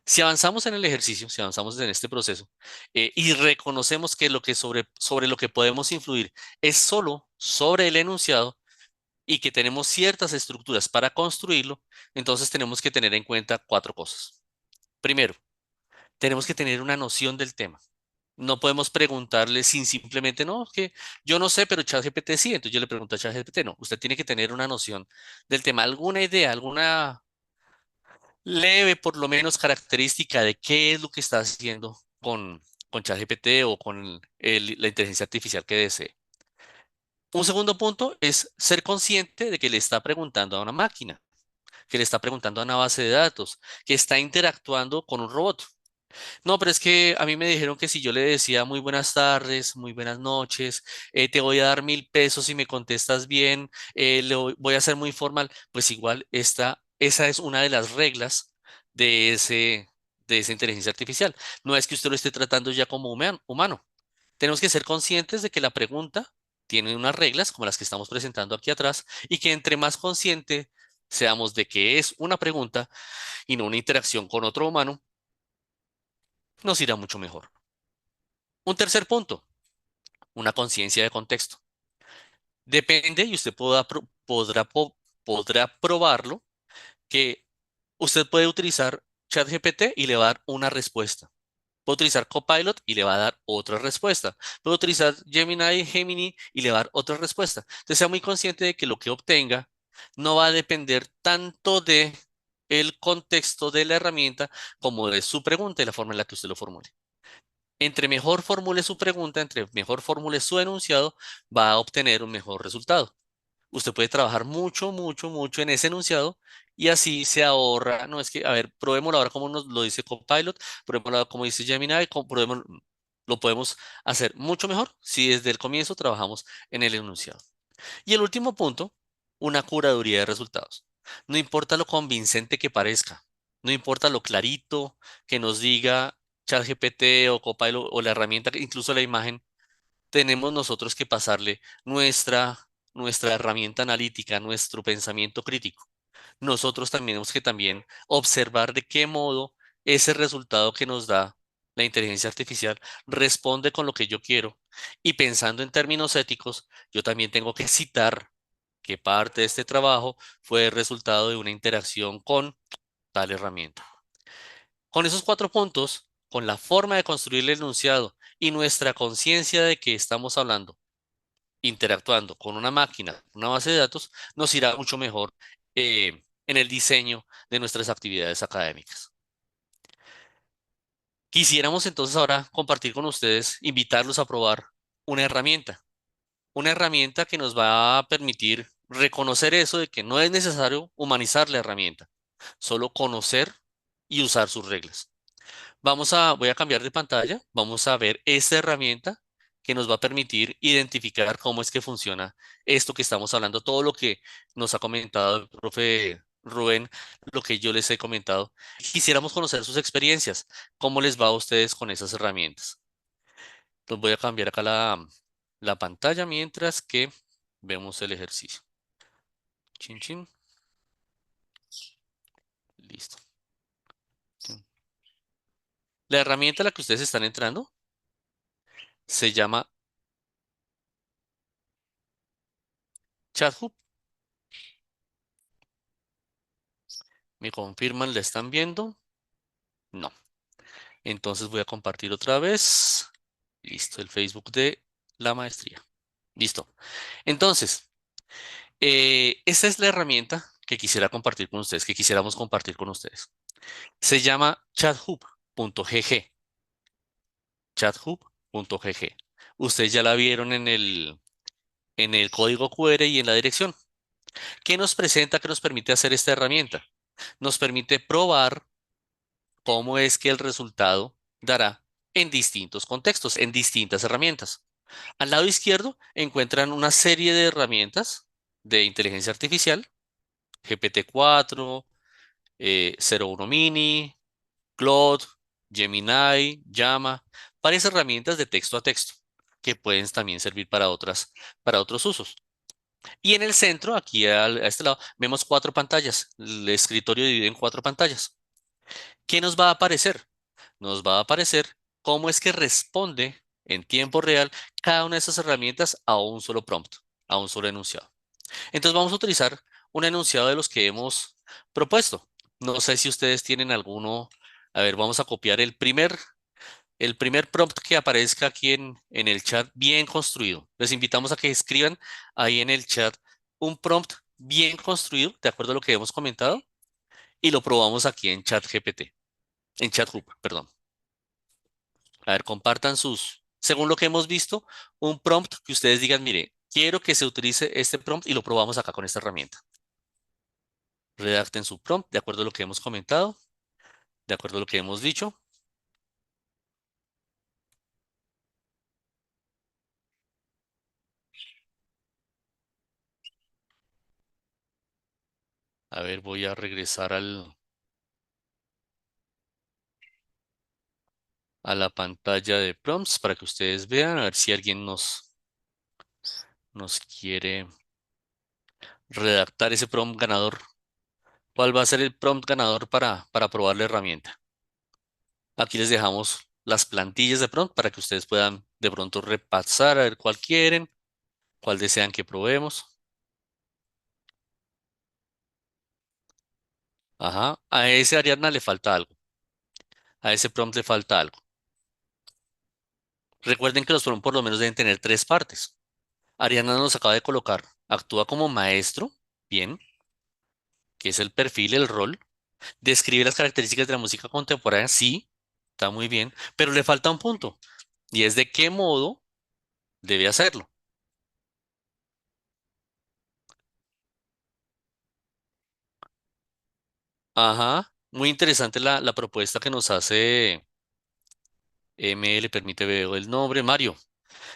Si avanzamos en el ejercicio, si avanzamos en este proceso y reconocemos que sobre lo que podemos influir es solo sobre el enunciado y que tenemos ciertas estructuras para construirlo, entonces tenemos que tener en cuenta cuatro cosas. Primero, tenemos que tener una noción del tema. No podemos preguntarle sin simplemente, no, que yo no sé, pero ChatGPT sí. Entonces yo le pregunto a ChatGPT, no, usted tiene que tener una noción del tema, alguna idea, alguna leve, por lo menos, característica de qué es lo que está haciendo con ChatGPT o con la inteligencia artificial que desee. Un segundo punto es ser consciente de que le está preguntando a una máquina, que le está preguntando a una base de datos, que está interactuando con un robot. No, pero es que a mí me dijeron que si yo le decía muy buenas tardes, muy buenas noches, te voy a dar 1.000 pesos si me contestas bien, voy a ser muy formal, pues igual esa es una de las reglas de esa inteligencia artificial. No es que usted lo esté tratando ya como humano. Tenemos que ser conscientes de que la pregunta tiene unas reglas como las que estamos presentando aquí atrás y que entre más consciente seamos de que es una pregunta y no una interacción con otro humano, nos irá mucho mejor. Un tercer punto, una conciencia de contexto. Depende, y usted podrá probarlo, que usted puede utilizar ChatGPT y le va a dar una respuesta. Puede utilizar Copilot y le va a dar otra respuesta. Puede utilizar Gemini y le va a dar otra respuesta. Entonces sea muy consciente de que lo que obtenga no va a depender tanto de el contexto de la herramienta como de su pregunta y la forma en la que usted lo formule. Entre mejor formule su pregunta, entre mejor formule su enunciado, va a obtener un mejor resultado. Usted puede trabajar mucho, mucho, mucho en ese enunciado y así se ahorra. No es que, a ver, probémoslo ahora como nos lo dice Copilot, probémoslo ahora como dice Gemini, lo podemos hacer mucho mejor si desde el comienzo trabajamos en el enunciado. Y el último punto, una curaduría de resultados. No importa lo convincente que parezca, no importa lo clarito que nos diga ChatGPT o Copilot o la herramienta, incluso la imagen, tenemos nosotros que pasarle nuestra herramienta analítica, nuestro pensamiento crítico. Nosotros también tenemos que también observar de qué modo ese resultado que nos da la inteligencia artificial responde con lo que yo quiero. Y pensando en términos éticos, yo también tengo que citar que parte de este trabajo fue el resultado de una interacción con tal herramienta. Con esos 4 puntos, con la forma de construir el enunciado y nuestra conciencia de que estamos hablando, interactuando con una máquina, una base de datos, nos irá mucho mejor en el diseño de nuestras actividades académicas. Quisiéramos entonces ahora compartir con ustedes, invitarlos a probar una herramienta, una herramienta que nos va a permitir reconocer eso de que no es necesario humanizar la herramienta, solo conocer y usar sus reglas. Voy a cambiar de pantalla, vamos a ver esta herramienta que nos va a permitir identificar cómo es que funciona esto que estamos hablando, todo lo que nos ha comentado el profe Rubén, lo que yo les he comentado. Quisiéramos conocer sus experiencias, cómo les va a ustedes con esas herramientas. Entonces voy a cambiar acá la pantalla mientras que vemos el ejercicio. Chin, chin. Listo. Chin. La herramienta a la que ustedes están entrando se llama ChatHub. ¿Me confirman? ¿La están viendo? No. Entonces voy a compartir otra vez. Listo, el Facebook de la maestría. Listo. Entonces, esta es la herramienta que quisiera compartir con ustedes, que quisiéramos compartir con ustedes. Se llama chathub.gg. Chathub.gg. Ustedes ya la vieron en el código QR y en la dirección. ¿Qué nos presenta, qué nos permite hacer esta herramienta? Nos permite probar cómo es que el resultado dará en distintos contextos, en distintas herramientas. Al lado izquierdo encuentran una serie de herramientas de inteligencia artificial, GPT-4, 01 Mini, Claude, Gemini, Llama, varias herramientas de texto a texto que pueden también servir para otros usos. Y en el centro, aquí a este lado, vemos 4 pantallas. El escritorio divide en 4 pantallas. ¿Qué nos va a aparecer? Nos va a aparecer cómo es que responde en tiempo real cada una de esas herramientas a un solo prompt, a un solo enunciado. Entonces vamos a utilizar un enunciado de los que hemos propuesto. No sé si ustedes tienen alguno. A ver, vamos a copiar el primer prompt que aparezca aquí en el chat bien construido. Les invitamos a que escriban ahí en el chat un prompt bien construido, de acuerdo a lo que hemos comentado, y lo probamos aquí en ChatGPT, en ChatGPT, perdón. A ver, compartan según lo que hemos visto, un prompt que ustedes digan, mire, quiero que se utilice este prompt y lo probamos acá con esta herramienta. Redacten su prompt de acuerdo a lo que hemos comentado, de acuerdo a lo que hemos dicho. A ver, voy a regresar a la pantalla de prompts para que ustedes vean, a ver si alguien nos quiere redactar ese prompt ganador. ¿Cuál va a ser el prompt ganador para probar la herramienta? Aquí les dejamos las plantillas de prompt para que ustedes puedan de pronto repasar a ver cuál quieren, cuál desean que probemos. Ajá, a ese Ariadna le falta algo, a ese prompt le falta algo. Recuerden que los prompts por lo menos deben tener 3 partes. Ariadna nos acaba de colocar, actúa como maestro, bien, que es el perfil, el rol. Describe las características de la música contemporánea, sí, está muy bien, pero le falta un punto, y es de qué modo debe hacerlo. Ajá, muy interesante la propuesta que nos hace ML, permite ver el nombre, Mario.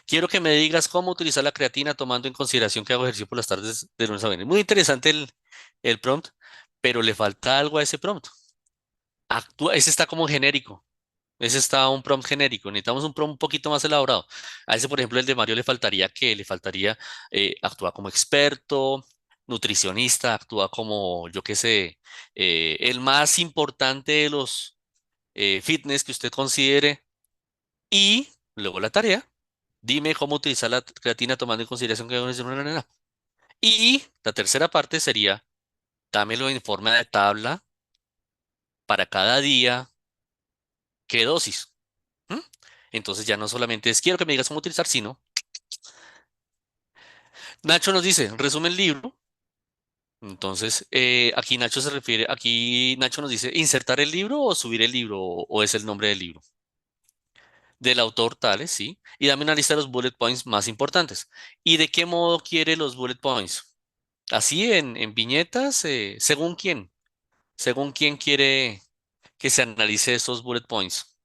Quiero que me digas cómo utilizar la creatina tomando en consideración que hago ejercicio por las tardes de lunes a viernes. Muy interesante el prompt, pero le falta algo a ese prompt. Ese está como genérico. Ese está un prompt genérico. Necesitamos un prompt un poquito más elaborado. A ese, por ejemplo, el de Mario le faltaría que le faltaría actúa como experto, nutricionista, actúa como, yo qué sé, el más importante de los fitness que usted considere. Y luego la tarea. Dime cómo utilizar la creatina tomando en consideración que es una nena. Y la tercera parte sería, dámelo en forma de tabla para cada día, qué dosis. ¿Mm? Entonces ya no solamente es quiero que me digas cómo utilizar, sino Nacho nos dice, resume el libro. Entonces, aquí Nacho se refiere, aquí Nacho nos dice, insertar el libro o subir el libro o es el nombre del libro. Del autor tales, sí. Y dame una lista de los bullet points más importantes. ¿Y de qué modo quiere los bullet points? Así en viñetas, según quién quiere que se analice esos bullet points.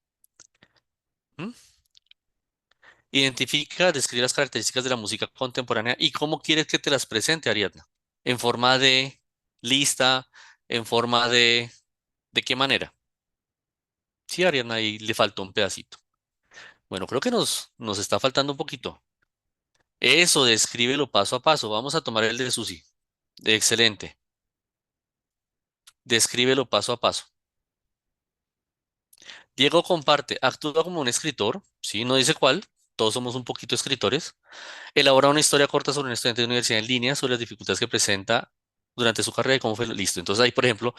¿Mm? Identifica, describe las características de la música contemporánea y cómo quieres que te las presente, Ariadna. En forma de lista, en forma ¿de qué manera? Sí, Ariadna, ahí le faltó un pedacito. Bueno, creo que nos está faltando un poquito. Eso, descríbelo paso a paso. Vamos a tomar el de Susi. Excelente. Descríbelo paso a paso. Diego comparte, actúa como un escritor, ¿sí? No dice cuál, todos somos un poquito escritores. Elabora una historia corta sobre un estudiante de universidad en línea, sobre las dificultades que presenta durante su carrera y cómo fue. Listo. Entonces ahí, por ejemplo,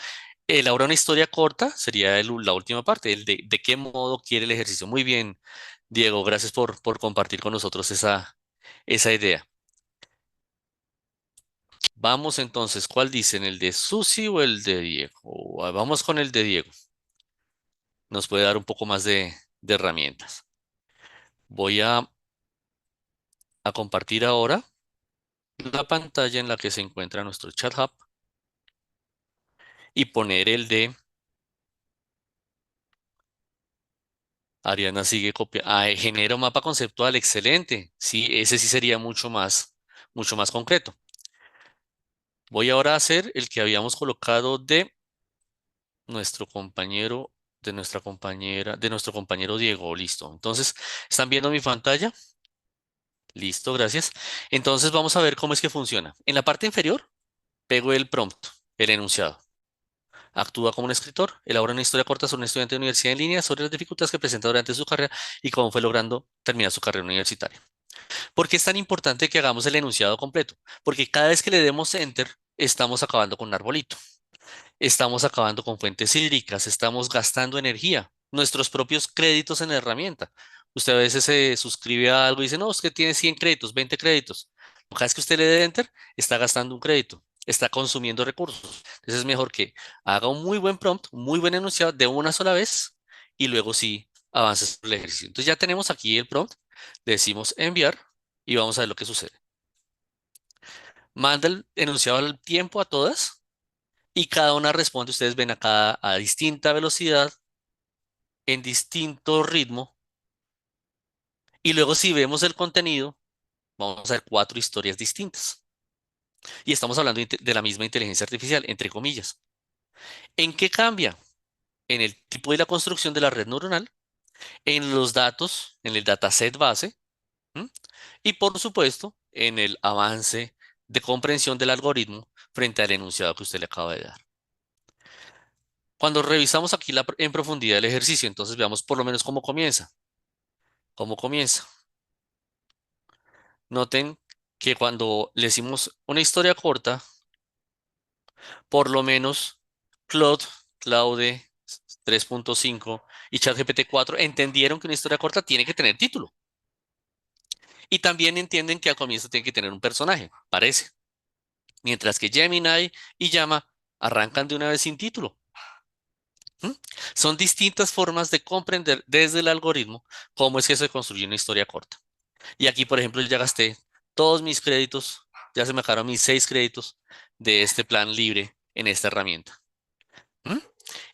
elabora una historia corta, sería la última parte, el de qué modo quiere el ejercicio. Muy bien, Diego, gracias por compartir con nosotros esa idea. Vamos entonces, ¿cuál dicen? ¿El de Susi o el de Diego? Vamos con el de Diego. Nos puede dar un poco más de herramientas. Voy a compartir ahora la pantalla en la que se encuentra nuestro chat hub y poner el de Ariana sigue copiando. Ah, genera un mapa conceptual, excelente. Sí, ese sí sería mucho más concreto. Voy ahora a hacer el que habíamos colocado de nuestro compañero, de nuestra compañera, de nuestro compañero Diego. Listo. Entonces, ¿están viendo mi pantalla? Listo, gracias. Entonces vamos a ver cómo es que funciona. En la parte inferior, pego el prompt, el enunciado. Actúa como un escritor, elabora una historia corta sobre un estudiante de universidad en línea, sobre las dificultades que presenta durante su carrera y cómo fue logrando terminar su carrera universitaria. ¿Por qué es tan importante que hagamos el enunciado completo? Porque cada vez que le demos enter, estamos acabando con un arbolito. Estamos acabando con fuentes hídricas, estamos gastando energía, nuestros propios créditos en la herramienta. Usted a veces se suscribe a algo y dice, no, es que tiene 100 créditos, 20 créditos. Cada vez que usted le dé enter, está gastando un crédito, está consumiendo recursos. Entonces es mejor que haga un muy buen prompt, un muy buen enunciado de una sola vez y luego sí avances por el ejercicio. Entonces ya tenemos aquí el prompt, le decimos enviar y vamos a ver lo que sucede. Manda el enunciado al tiempo a todas y cada una responde, ustedes ven acá a distinta velocidad, en distinto ritmo, y luego si vemos el contenido, vamos a ver cuatro historias distintas. Y estamos hablando de la misma inteligencia artificial, entre comillas. ¿En qué cambia? En el tipo de la construcción de la red neuronal, en los datos, en el dataset base, ¿m? Y por supuesto, en el avance de comprensión del algoritmo frente al enunciado que usted le acaba de dar. Cuando revisamos aquí en profundidad el ejercicio, entonces veamos por lo menos cómo comienza. ¿Cómo comienza? Noten que cuando le decimos una historia corta, por lo menos Claude 3.5 y ChatGPT 4 entendieron que una historia corta tiene que tener título. Y también entienden que al comienzo tiene que tener un personaje, parece. Mientras que Gemini y Llama arrancan de una vez sin título. ¿Mm? Son distintas formas de comprender desde el algoritmo cómo es que se construye una historia corta. Y aquí, por ejemplo, yo ya gasté todos mis créditos, ya se me acabaron mis 6 créditos de este plan libre en esta herramienta. ¿Mm?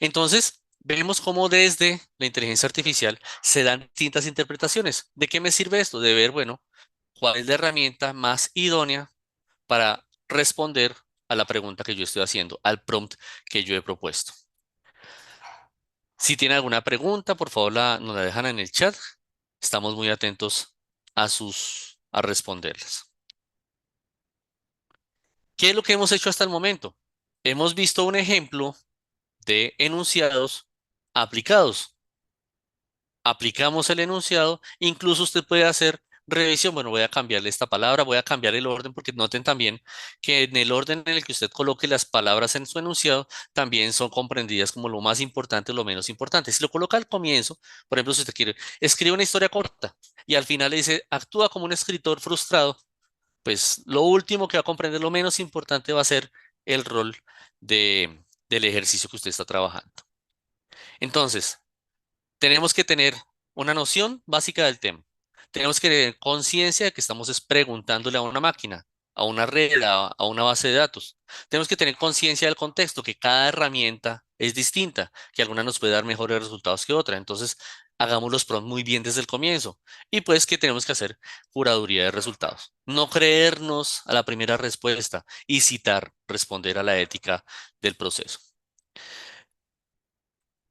Entonces, vemos cómo desde la inteligencia artificial se dan distintas interpretaciones. ¿De qué me sirve esto? De ver, bueno, cuál es la herramienta más idónea para responder a la pregunta que yo estoy haciendo, al prompt que yo he propuesto. Si tienen alguna pregunta, por favor nos la dejan en el chat. Estamos muy atentos a responderlas. ¿Qué es lo que hemos hecho hasta el momento? Hemos visto un ejemplo de enunciados aplicados. Aplicamos el enunciado, incluso usted puede hacer revisión. Bueno, voy a cambiarle esta palabra, voy a cambiar el orden, porque noten también que en el orden en el que usted coloque las palabras en su enunciado, también son comprendidas como lo más importante o lo menos importante. Si lo coloca al comienzo, por ejemplo, si usted quiere, escribe una historia corta y al final le dice, actúa como un escritor frustrado, pues lo último que va a comprender, lo menos importante va a ser el rol del ejercicio que usted está trabajando. Entonces, tenemos que tener una noción básica del tema. Tenemos que tener conciencia de que estamos preguntándole a una máquina, a una red, a una base de datos. Tenemos que tener conciencia del contexto, que cada herramienta es distinta, que alguna nos puede dar mejores resultados que otra. Entonces, hagamos los prompts muy bien desde el comienzo. Y pues que tenemos que hacer curaduría de resultados. No creernos a la primera respuesta y citar, responder a la ética del proceso.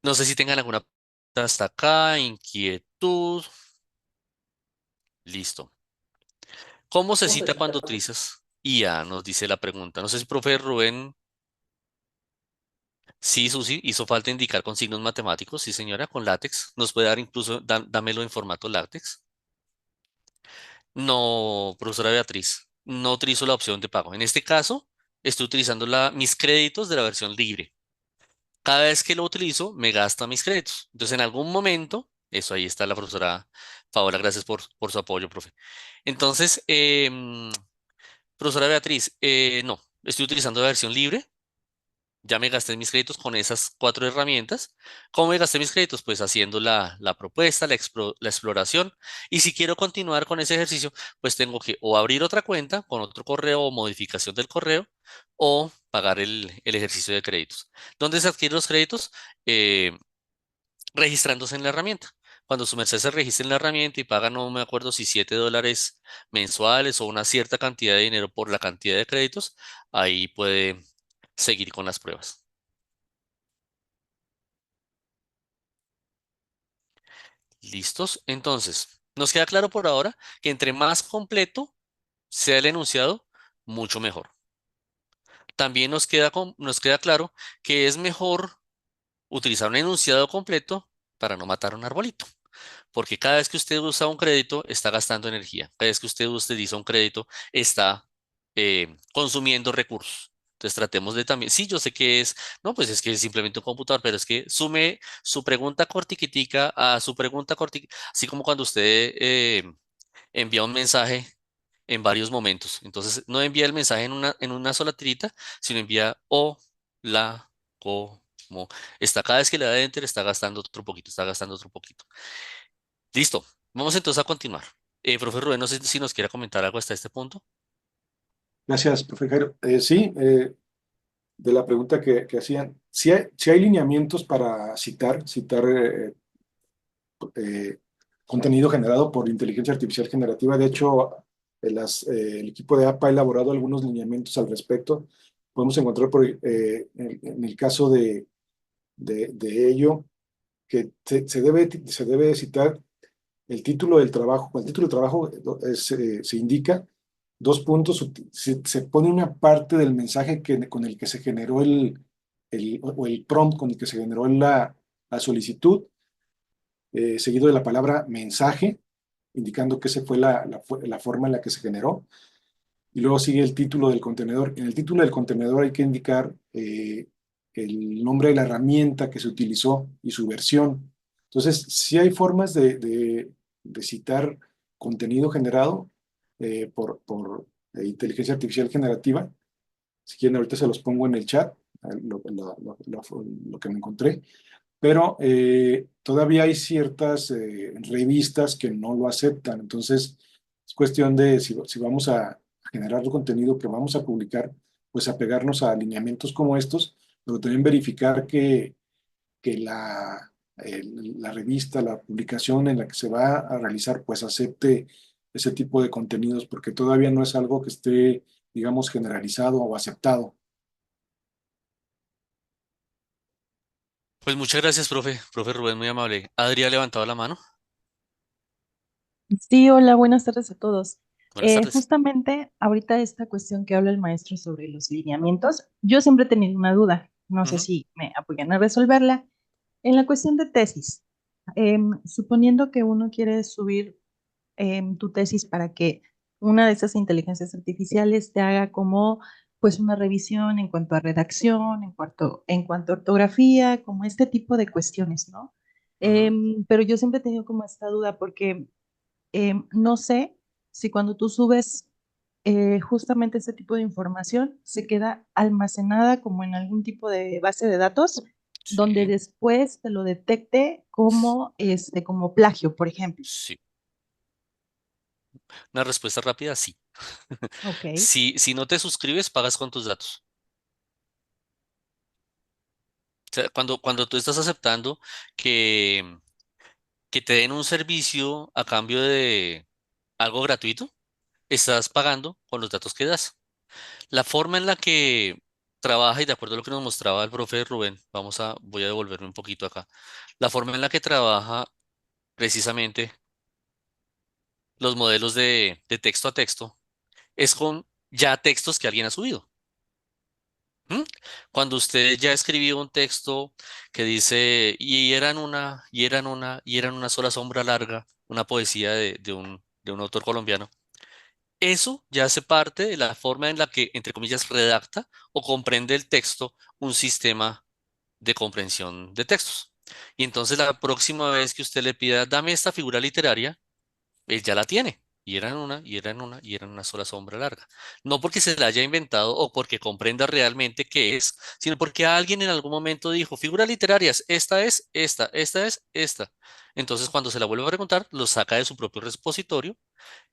No sé si tengan alguna pregunta hasta acá, inquietud. Listo. ¿Cómo se cita cuando utilizas IA? Nos dice la pregunta. No sé si profe Rubén, sí, Susi, hizo falta indicar con signos matemáticos. Sí, señora, con látex. Nos puede dar incluso, dámelo en formato látex. No, profesora Beatriz, no utilizo la opción de pago. En este caso, estoy utilizando mis créditos de la versión libre. Cada vez que lo utilizo, me gasta mis créditos. Entonces, en algún momento, eso ahí está la profesora Paola, gracias por su apoyo, profe. Entonces, profesora Beatriz, no, estoy utilizando la versión libre. Ya me gasté mis créditos con esas 4 herramientas. ¿Cómo me gasté mis créditos? Pues haciendo la propuesta, la exploración. Y si quiero continuar con ese ejercicio, pues tengo que o abrir otra cuenta con otro correo o modificación del correo o pagar el ejercicio de créditos. ¿Dónde se adquieren los créditos? Eh, Registrándose en la herramienta. Cuando su merced se registra en la herramienta y paga, no me acuerdo si $7 mensuales o una cierta cantidad de dinero por la cantidad de créditos, ahí puede seguir con las pruebas. ¿Listos? Entonces, nos queda claro por ahora que entre más completo sea el enunciado, mucho mejor. También nos queda claro que es mejor utilizar un enunciado completo para no matar un arbolito. Porque cada vez que usted usa un crédito, está gastando energía. Cada vez que usted utiliza un crédito, está consumiendo recursos. Entonces tratemos de también, sí, yo sé que no, pues es que es simplemente un computador, pero es que sume su pregunta cortiquitica a su pregunta cortiquitica, así como cuando usted envía un mensaje en varios momentos. Entonces no envía el mensaje en una sola tirita, sino envía o, la, como. Cada vez que le da enter, está gastando otro poquito, está gastando otro poquito. Listo, vamos entonces a continuar. Profe Rubén, no sé si nos quiere comentar algo hasta este punto. Gracias, profe Jairo. Sí, de la pregunta que hacían, si hay lineamientos para citar eh, contenido generado por inteligencia artificial generativa. De hecho, el equipo de APA ha elaborado algunos lineamientos al respecto. Podemos encontrar en el caso de ello que se debe citar el título del trabajo. Con el título del trabajo se indica 2 puntos, se pone una parte del mensaje con el que se generó o el prompt con el que se generó la solicitud, seguido de la palabra mensaje, indicando que esa fue la forma en la que se generó. Y luego sigue el título del contenedor. En el título del contenedor hay que indicar el nombre de la herramienta que se utilizó y su versión. Entonces, sí hay formas de citar contenido generado por inteligencia artificial generativa. Si quieren, ahorita se los pongo en el chat, lo que me encontré. Pero todavía hay ciertas revistas que no lo aceptan. Entonces, es cuestión de si vamos a generar contenido que vamos a publicar, pues apegarnos a alineamientos como estos, pero también verificar que la revista, la publicación en la que se va a realizar, pues acepte ese tipo de contenidos, porque todavía no es algo que esté, digamos, generalizado o aceptado. Pues muchas gracias, profe Rubén, muy amable. Adri ha levantado la mano. Sí, hola, buenas tardes a todos. Buenas tardes. Justamente ahorita esta cuestión que habla el maestro sobre los lineamientos, yo siempre he tenido una duda, no sé Ujú, si me apoyan a resolverla. En la cuestión de tesis, suponiendo que uno quiere subir tu tesis para que una de esas inteligencias artificiales te haga como pues una revisión en cuanto a redacción, en cuanto a ortografía, como este tipo de cuestiones, ¿no? ujú. Pero yo siempre he tenido como esta duda porque no sé si cuando tú subes justamente ese tipo de información se queda almacenada como en algún tipo de base de datos donde Sí, después te lo detecte como, como plagio, por ejemplo. sí. Una respuesta rápida, sí. Ok. Si no te suscribes, pagas con tus datos. O sea, cuando tú estás aceptando que, que te den un servicio a cambio de algo gratuito, estás pagando con los datos que das. La forma en la que trabaja, y de acuerdo a lo que nos mostraba el profe Rubén, voy a devolverme un poquito acá. La forma en la que trabaja precisamente los modelos de texto a texto es con ya textos que alguien ha subido. ¿M? Cuando usted ya escribió un texto que dice, y eran una sola sombra larga, una poesía de un autor colombiano, eso ya hace parte de la forma en la que, entre comillas, redacta o comprende el texto un sistema de comprensión de textos. Y entonces la próxima vez que usted le pida, dame esta figura literaria, él ya la tiene. Y eran una sola sombra larga. No porque se la haya inventado o porque comprenda realmente qué es, sino porque alguien en algún momento dijo, figuras literarias, esta es esta es esta. Entonces, cuando se la vuelve a preguntar, lo saca de su propio repositorio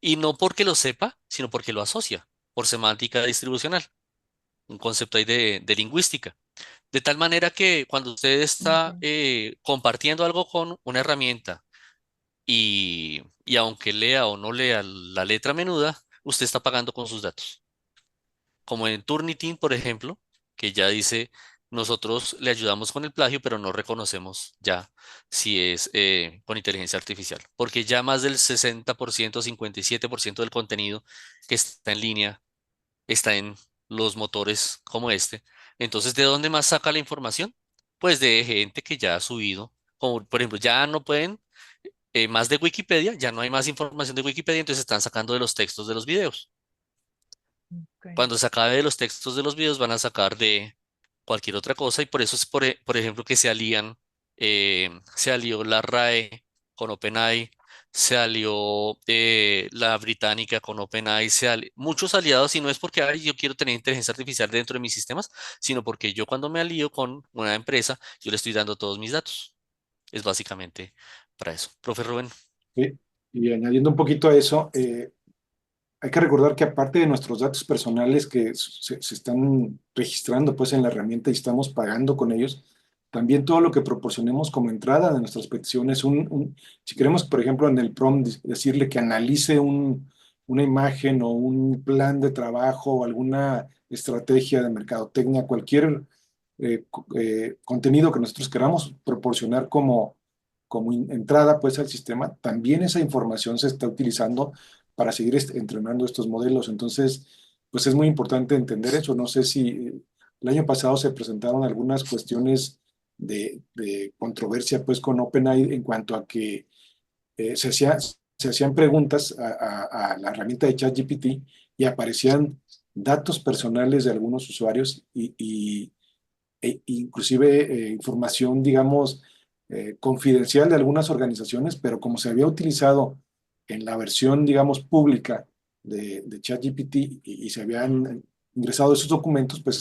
y no porque lo sepa, sino porque lo asocia por semántica distribucional, un concepto ahí de lingüística. De tal manera que cuando usted está Ok. compartiendo algo con una herramienta, y aunque lea o no lea la letra menuda, usted está pagando con sus datos. Como en Turnitin, por ejemplo, que ya dice, nosotros le ayudamos con el plagio, pero no reconocemos ya si es con inteligencia artificial, porque ya más del 60%, 57% del contenido que está en línea está en los motores como este. Entonces, ¿de dónde más saca la información? Pues de gente que ya ha subido, como por ejemplo, ya no pueden más de Wikipedia, ya no hay más información de Wikipedia, entonces están sacando de los textos de los videos. Ok. Cuando se acabe de los textos de los videos, van a sacar de cualquier otra cosa y por eso es, por ejemplo, que se alió la RAE con OpenAI, se alió la británica con OpenAI, muchos aliados y no es porque "Ay, yo quiero tener inteligencia artificial dentro de mis sistemas, sino porque yo cuando me alío con una empresa, yo le estoy dando todos mis datos. Es básicamente para eso. Profe Rubén. ¿Sí? Y añadiendo un poquito a eso, hay que recordar que aparte de nuestros datos personales que se están registrando pues en la herramienta y estamos pagando con ellos, también todo lo que proporcionemos como entrada de nuestras peticiones, si queremos, por ejemplo, en el prompt decirle que analice una imagen o un plan de trabajo o alguna estrategia de mercadotecnia, cualquier contenido que nosotros queramos proporcionar como entrada pues al sistema, también esa información se está utilizando para seguir entrenando estos modelos. Entonces, pues es muy importante entender eso. No sé si el año pasado se presentaron algunas cuestiones de controversia pues con OpenAI en cuanto a que se hacían preguntas a la herramienta de ChatGPT y aparecían datos personales de algunos usuarios inclusive información, digamos, confidencial de algunas organizaciones, pero como se había utilizado en la versión, digamos, pública de ChatGPT y se Ujú. habían ingresado esos documentos, pues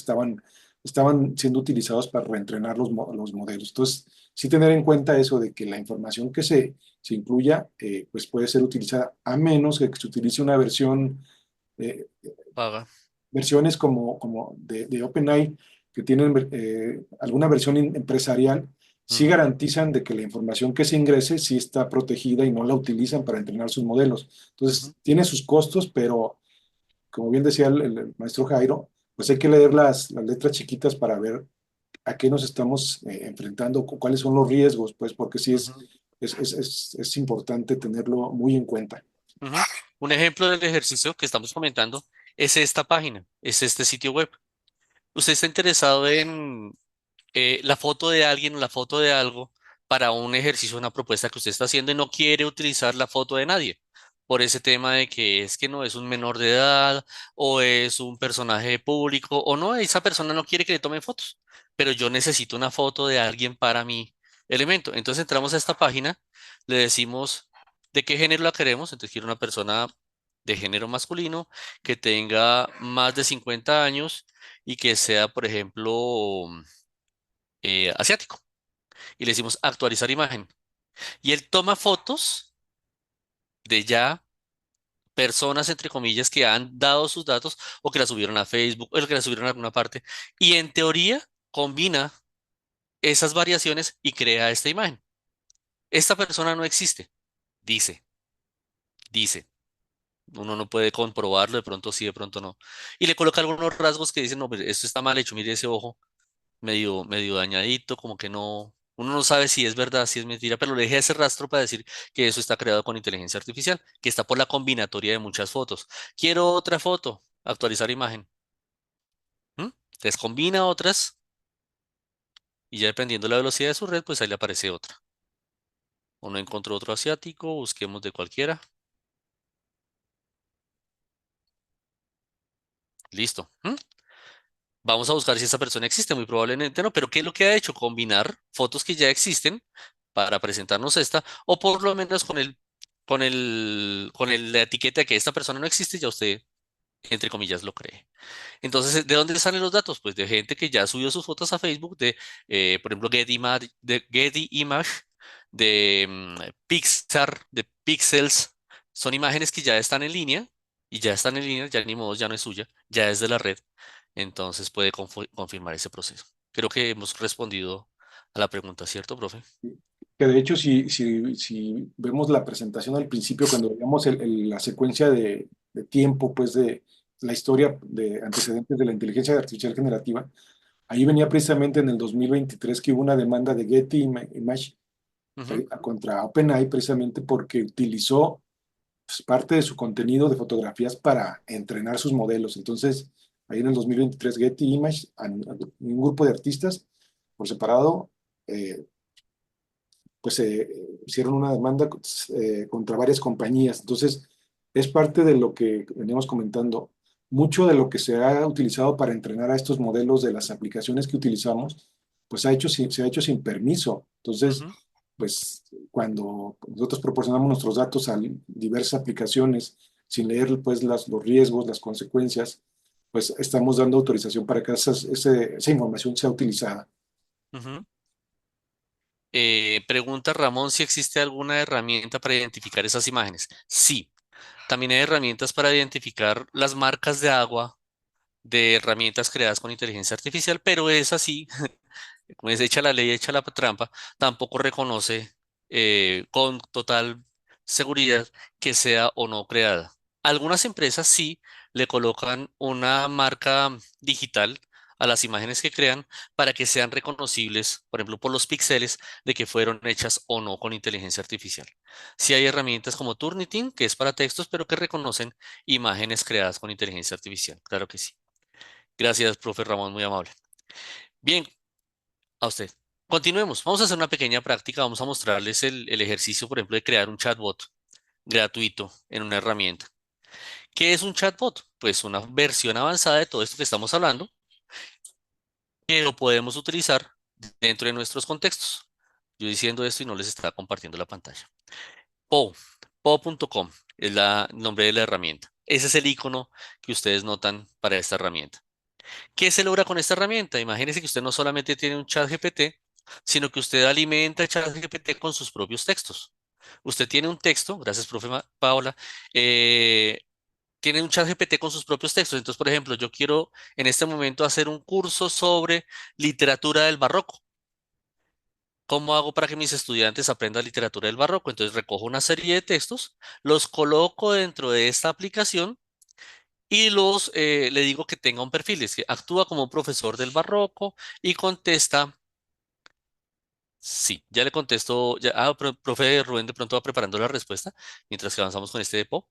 estaban siendo utilizados para reentrenar los modelos. Entonces, sí tener en cuenta eso de que la información que se incluya, pues puede ser utilizada a menos que se utilice una versión eh, Paga. versiones como de OpenAI que tienen alguna versión empresarial, sí Ujú, garantizan de que la información que se ingrese sí está protegida y no la utilizan para entrenar sus modelos. ujú, Entonces, tiene sus costos, pero como bien decía el maestro Jairo, pues hay que leer las letras chiquitas para ver a qué nos estamos enfrentando, cuáles son los riesgos, pues porque sí ujú, es importante tenerlo muy en cuenta. ujú. Un ejemplo del ejercicio que estamos comentando es esta página, es este sitio web. ¿Usted está interesado en la foto de alguien o la foto de algo para un ejercicio, una propuesta que usted está haciendo y no quiere utilizar la foto de nadie? Por ese tema de que es que no es un menor de edad o es un personaje público o no, esa persona no quiere que le tomen fotos, pero yo necesito una foto de alguien para mi elemento. Entonces entramos a esta página, le decimos de qué género la queremos, entonces quiero una persona de género masculino que tenga más de 50 años y que sea, por ejemplo, asiático. Y le decimos actualizar imagen. Y él toma fotos de ya personas, entre comillas, que han dado sus datos o que la subieron a Facebook o que la subieron a alguna parte. Y en teoría combina esas variaciones y crea esta imagen. Esta persona no existe, dice, dice. Uno no puede comprobarlo, de pronto sí, de pronto no. Y le coloca algunos rasgos que dicen, no, pero esto está mal hecho, mire ese ojo medio dañadito, como que no, uno no sabe si es verdad, si es mentira, pero le deja ese rastro para decir que eso está creado con inteligencia artificial, que está por la combinatoria de muchas fotos. Quiero otra foto, actualizar imagen. ¿Mm? Entonces combina otras y ya dependiendo de la velocidad de su red, pues ahí le aparece otra. O no encontró otro asiático, busquemos de cualquiera. Listo. ¿Mm? Vamos a buscar si esa persona existe, muy probablemente no, pero ¿qué es lo que ha hecho? Combinar fotos que ya existen para presentarnos esta, o por lo menos la etiqueta de que esta persona no existe, ya usted, entre comillas, lo cree. Entonces, ¿de dónde salen los datos? Pues de gente que ya subió sus fotos a Facebook, por ejemplo, Getty Image, de Pixar, de Pixels. Son imágenes que ya están en línea y ya están en línea, ya ni modo, ya no es suya, ya es de la red. Entonces puede confirmar ese proceso. Creo que hemos respondido a la pregunta, ¿cierto, profe? Que de hecho, si vemos la presentación al principio, cuando veíamos la secuencia de tiempo, pues de la historia de antecedentes de la inteligencia artificial generativa, ahí venía precisamente en el 2023 que hubo una demanda de Getty Image Ujú, contra OpenAI precisamente porque utilizó pues, parte de su contenido de fotografías para entrenar sus modelos. Entonces, ahí en el 2023, Getty Image, un grupo de artistas por separado, eh, pues hicieron una demanda contra varias compañías. Entonces, es parte de lo que veníamos comentando. Mucho de lo que se ha utilizado para entrenar a estos modelos de las aplicaciones que utilizamos, pues se ha hecho sin permiso. Entonces, ujú. pues cuando nosotros proporcionamos nuestros datos a diversas aplicaciones sin leer pues los riesgos, las consecuencias, pues estamos dando autorización para que esa información sea utilizada. Ujú. Pregunta Ramón si existe alguna herramienta para identificar esas imágenes. Sí, también hay herramientas para identificar las marcas de agua de herramientas creadas con inteligencia artificial, pero es así, como es hecha la ley, hecha la trampa, tampoco reconoce con total seguridad que sea o no creada. Algunas empresas sí le colocan una marca digital a las imágenes que crean para que sean reconocibles, por ejemplo, por los píxeles de que fueron hechas o no con inteligencia artificial. Sí hay herramientas como Turnitin, que es para textos, pero que reconocen imágenes creadas con inteligencia artificial. Claro que sí. Gracias, profe Ramón, muy amable. Bien, a usted. Continuemos. Vamos a hacer una pequeña práctica. Vamos a mostrarles el ejercicio, por ejemplo, de crear un chatbot gratuito en una herramienta. ¿Qué es un chatbot? Pues una versión avanzada de todo esto que estamos hablando, que lo podemos utilizar dentro de nuestros contextos. Yo diciendo esto y no les estaba compartiendo la pantalla. Po, po.com es el nombre de la herramienta. Ese es el icono que ustedes notan para esta herramienta. ¿Qué se logra con esta herramienta? Imagínense que usted no solamente tiene un chat GPT, sino que usted alimenta el chat GPT con sus propios textos. Usted tiene un texto, gracias, profe Paola, eh, tiene un chat GPT con sus propios textos. Entonces, por ejemplo, yo quiero en este momento hacer un curso sobre literatura del barroco. ¿Cómo hago para que mis estudiantes aprendan literatura del barroco? Entonces recojo una serie de textos, los coloco dentro de esta aplicación y le digo que tenga un perfil, es que actúa como un profesor del barroco y contesta. Sí, ya le contesto. Profe Rubén de pronto va preparando la respuesta mientras que avanzamos con este depo.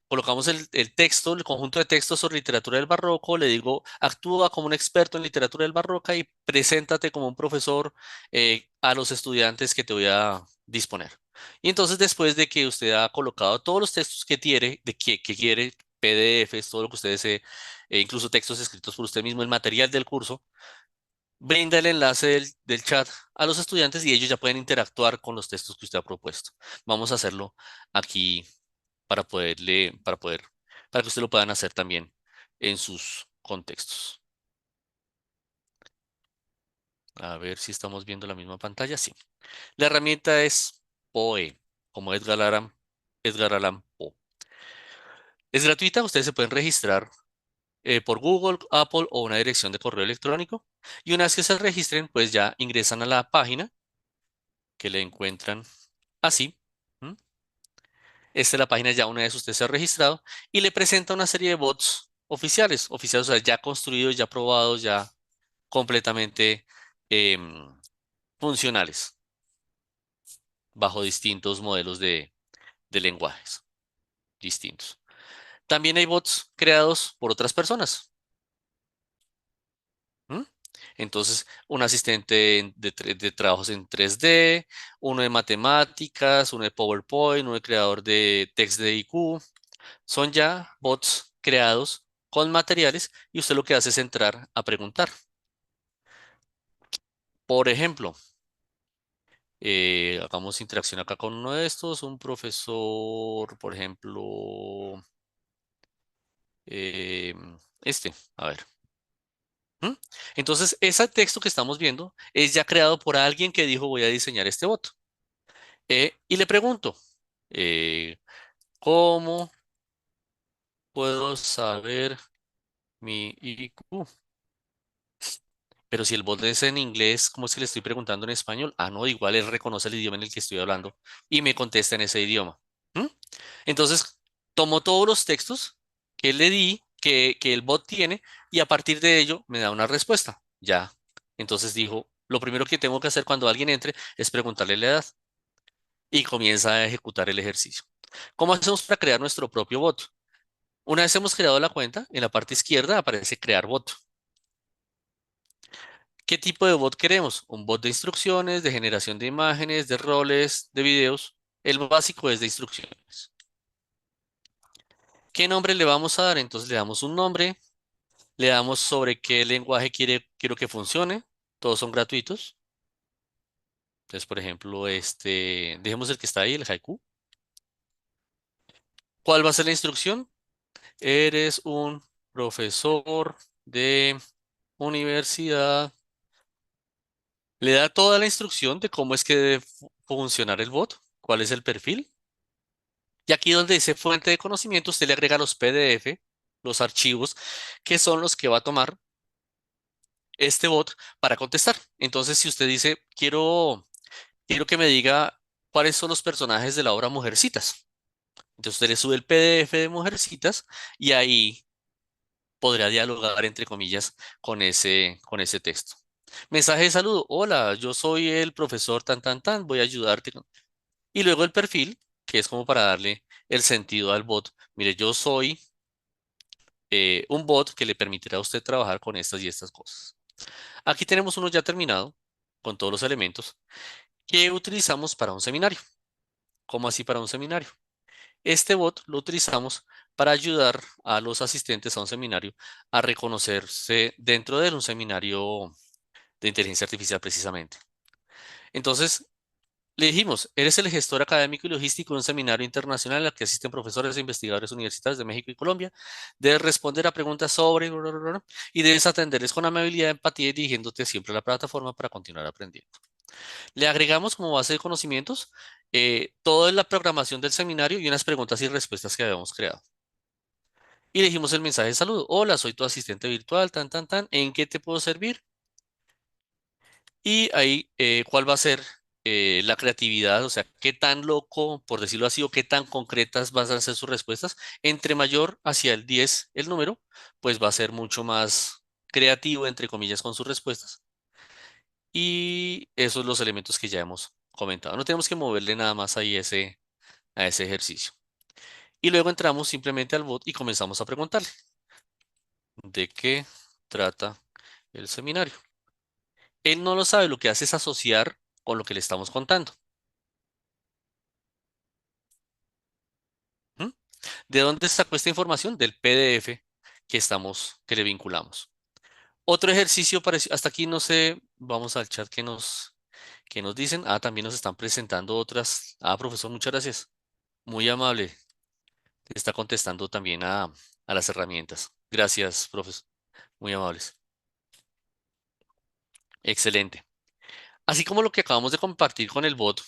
Colocamos el texto, el conjunto de textos sobre literatura del barroco, le digo, actúa como un experto en literatura del barroco y preséntate como un profesor a los estudiantes que te voy a disponer. Y entonces después de que usted ha colocado todos los textos que quiere, que quiere, PDFs, todo lo que usted desee, incluso textos escritos por usted mismo, el material del curso, brinda el enlace del chat a los estudiantes y ellos ya pueden interactuar con los textos que usted ha propuesto. Vamos a hacerlo aquí para que ustedes lo puedan hacer también en sus contextos. A ver si estamos viendo la misma pantalla. Sí. La herramienta es POE, como Edgar Allan Poe. Es gratuita, ustedes se pueden registrar por Google, Apple o una dirección de correo electrónico. Y una vez que se registren, pues ya ingresan a la página que le encuentran así. ¿M? Esta es la página ya una vez usted se ha registrado y le presenta una serie de bots oficiales, o sea, ya construidos, ya probados, ya completamente em, funcionales bajo distintos modelos de lenguajes distintos. También hay bots creados por otras personas. ¿M? Entonces, un asistente de trabajos en 3D, uno de matemáticas, uno de PowerPoint, uno de creador de text de IQ. Son ya bots creados con materiales y usted lo que hace es entrar a preguntar. Por ejemplo, hagamos interacción acá con uno de estos, un profesor, por ejemplo, eh, a ver. ¿Mm? Entonces, ese texto que estamos viendo es ya creado por alguien que dijo voy a diseñar este bot. Y le pregunto, eh, ¿cómo puedo saber mi IQ? Pero si el bot es en inglés, ¿cómo es que le estoy preguntando en español? Ah, no, igual él reconoce el idioma en el que estoy hablando y me contesta en ese idioma. ¿Mm? Entonces, tomo todos los textos que le di, que el bot tiene, y a partir de ello me da una respuesta. Ya. Entonces dijo, lo primero que tengo que hacer cuando alguien entre es preguntarle la edad y comienza a ejecutar el ejercicio. ¿Cómo hacemos para crear nuestro propio bot? Una vez hemos creado la cuenta, en la parte izquierda aparece crear bot. ¿Qué tipo de bot queremos? Un bot de instrucciones, de generación de imágenes, de roles, de videos. El básico es de instrucciones. ¿Qué nombre le vamos a dar? Entonces le damos un nombre, le damos sobre qué lenguaje quiero que funcione. Todos son gratuitos. Entonces, por ejemplo, dejemos el que está ahí, el haiku. ¿Cuál va a ser la instrucción? Eres un profesor de universidad. Le da toda la instrucción de cómo es que debe funcionar el bot, cuál es el perfil. Y aquí donde dice fuente de conocimiento, usted le agrega los PDF, los archivos, que son los que va a tomar este bot para contestar. Entonces, si usted dice, quiero que me diga cuáles son los personajes de la obra Mujercitas. Entonces usted le sube el PDF de Mujercitas y ahí podrá dialogar, entre comillas, con ese texto. Mensaje de saludo. Hola, yo soy el profesor tan, tan, tan, voy a ayudarte. Y luego el perfil, que es como para darle el sentido al bot. Mire, yo soy un bot que le permitirá a usted trabajar con estas y estas cosas. Aquí tenemos uno ya terminado con todos los elementos que utilizamos para un seminario. ¿Cómo así para un seminario? Este bot lo utilizamos para ayudar a los asistentes a un seminario a reconocerse dentro de un seminario de inteligencia artificial precisamente. Entonces, le dijimos, eres el gestor académico y logístico de un seminario internacional al que asisten profesores e investigadores universitarios de México y Colombia. Debes responder a preguntas sobre y debes atenderles con amabilidad, empatía y dirigiéndote siempre a la plataforma para continuar aprendiendo. Le agregamos como base de conocimientos toda la programación del seminario y unas preguntas y respuestas que habíamos creado. Y le dijimos el mensaje de saludo. Hola, soy tu asistente virtual, tan, tan, tan. ¿En qué te puedo servir? Y ahí, ¿cuál va a ser la creatividad? O sea, qué tan loco, por decirlo así, o qué tan concretas van a ser sus respuestas. Entre mayor hacia el 10 el número, pues va a ser mucho más creativo, entre comillas, con sus respuestas. Y esos son los elementos que ya hemos comentado. No tenemos que moverle nada más ahí a ese ejercicio. Y luego entramos simplemente al bot y comenzamos a preguntarle de qué trata el seminario. Él no lo sabe, lo que hace es asociar con lo que le estamos contando. ¿Mm? ¿De dónde sacó esta información? Del PDF que le vinculamos. Otro ejercicio parecido, hasta aquí no sé, vamos al chat que nos dicen. Ah, también nos están presentando otras. Ah, profesor, muchas gracias. Muy amable. Está contestando también a las herramientas. Gracias, profesor. Muy amables. Excelente. Así como lo que acabamos de compartir con el bot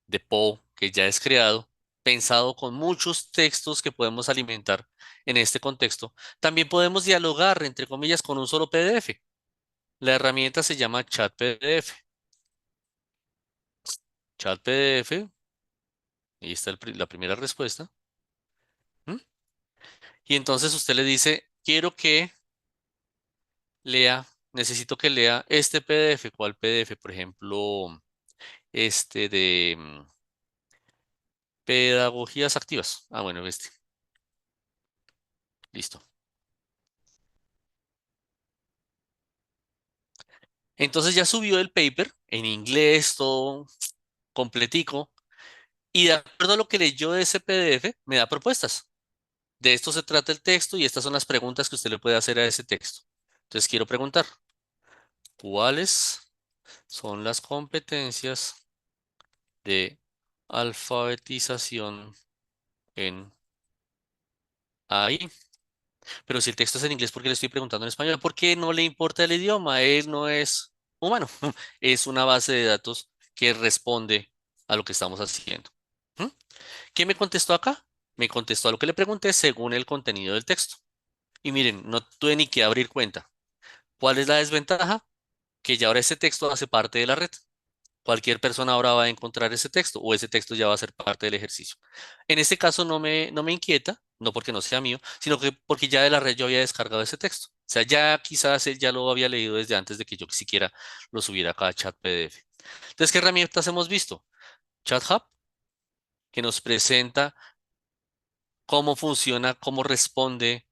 de Poe, que ya es creado, pensado con muchos textos que podemos alimentar en este contexto, también podemos dialogar, entre comillas, con un solo PDF. La herramienta se llama Chat PDF. Chat PDF, ahí está la primera respuesta. ¿Mm? Y entonces usted le dice, quiero que lea, necesito que lea este PDF. ¿Cuál PDF? Por ejemplo, este de pedagogías activas. Ah, bueno, este. Listo. Entonces ya subió el paper en inglés, todo completico, y de acuerdo a lo que leyó de ese PDF, me da propuestas. De esto se trata el texto y estas son las preguntas que usted le puede hacer a ese texto. Entonces quiero preguntar, ¿cuáles son las competencias de alfabetización en AI? Pero si el texto es en inglés, ¿por qué le estoy preguntando en español? Porque no le importa el idioma, él no es humano, es una base de datos que responde a lo que estamos haciendo. ¿Mm? ¿Qué me contestó acá? Me contestó a lo que le pregunté según el contenido del texto. Y miren, no tuve ni que abrir cuenta. ¿Cuál es la desventaja? Que ya ahora ese texto hace parte de la red. Cualquier persona ahora va a encontrar ese texto o ese texto ya va a ser parte del ejercicio. En este caso no me inquieta, no porque no sea mío, sino que porque ya de la red yo había descargado ese texto. O sea, ya quizás él ya lo había leído desde antes de que yo siquiera lo subiera acá a Chat PDF. Entonces, ¿qué herramientas hemos visto? Chat Hub, que nos presenta cómo funciona, cómo responde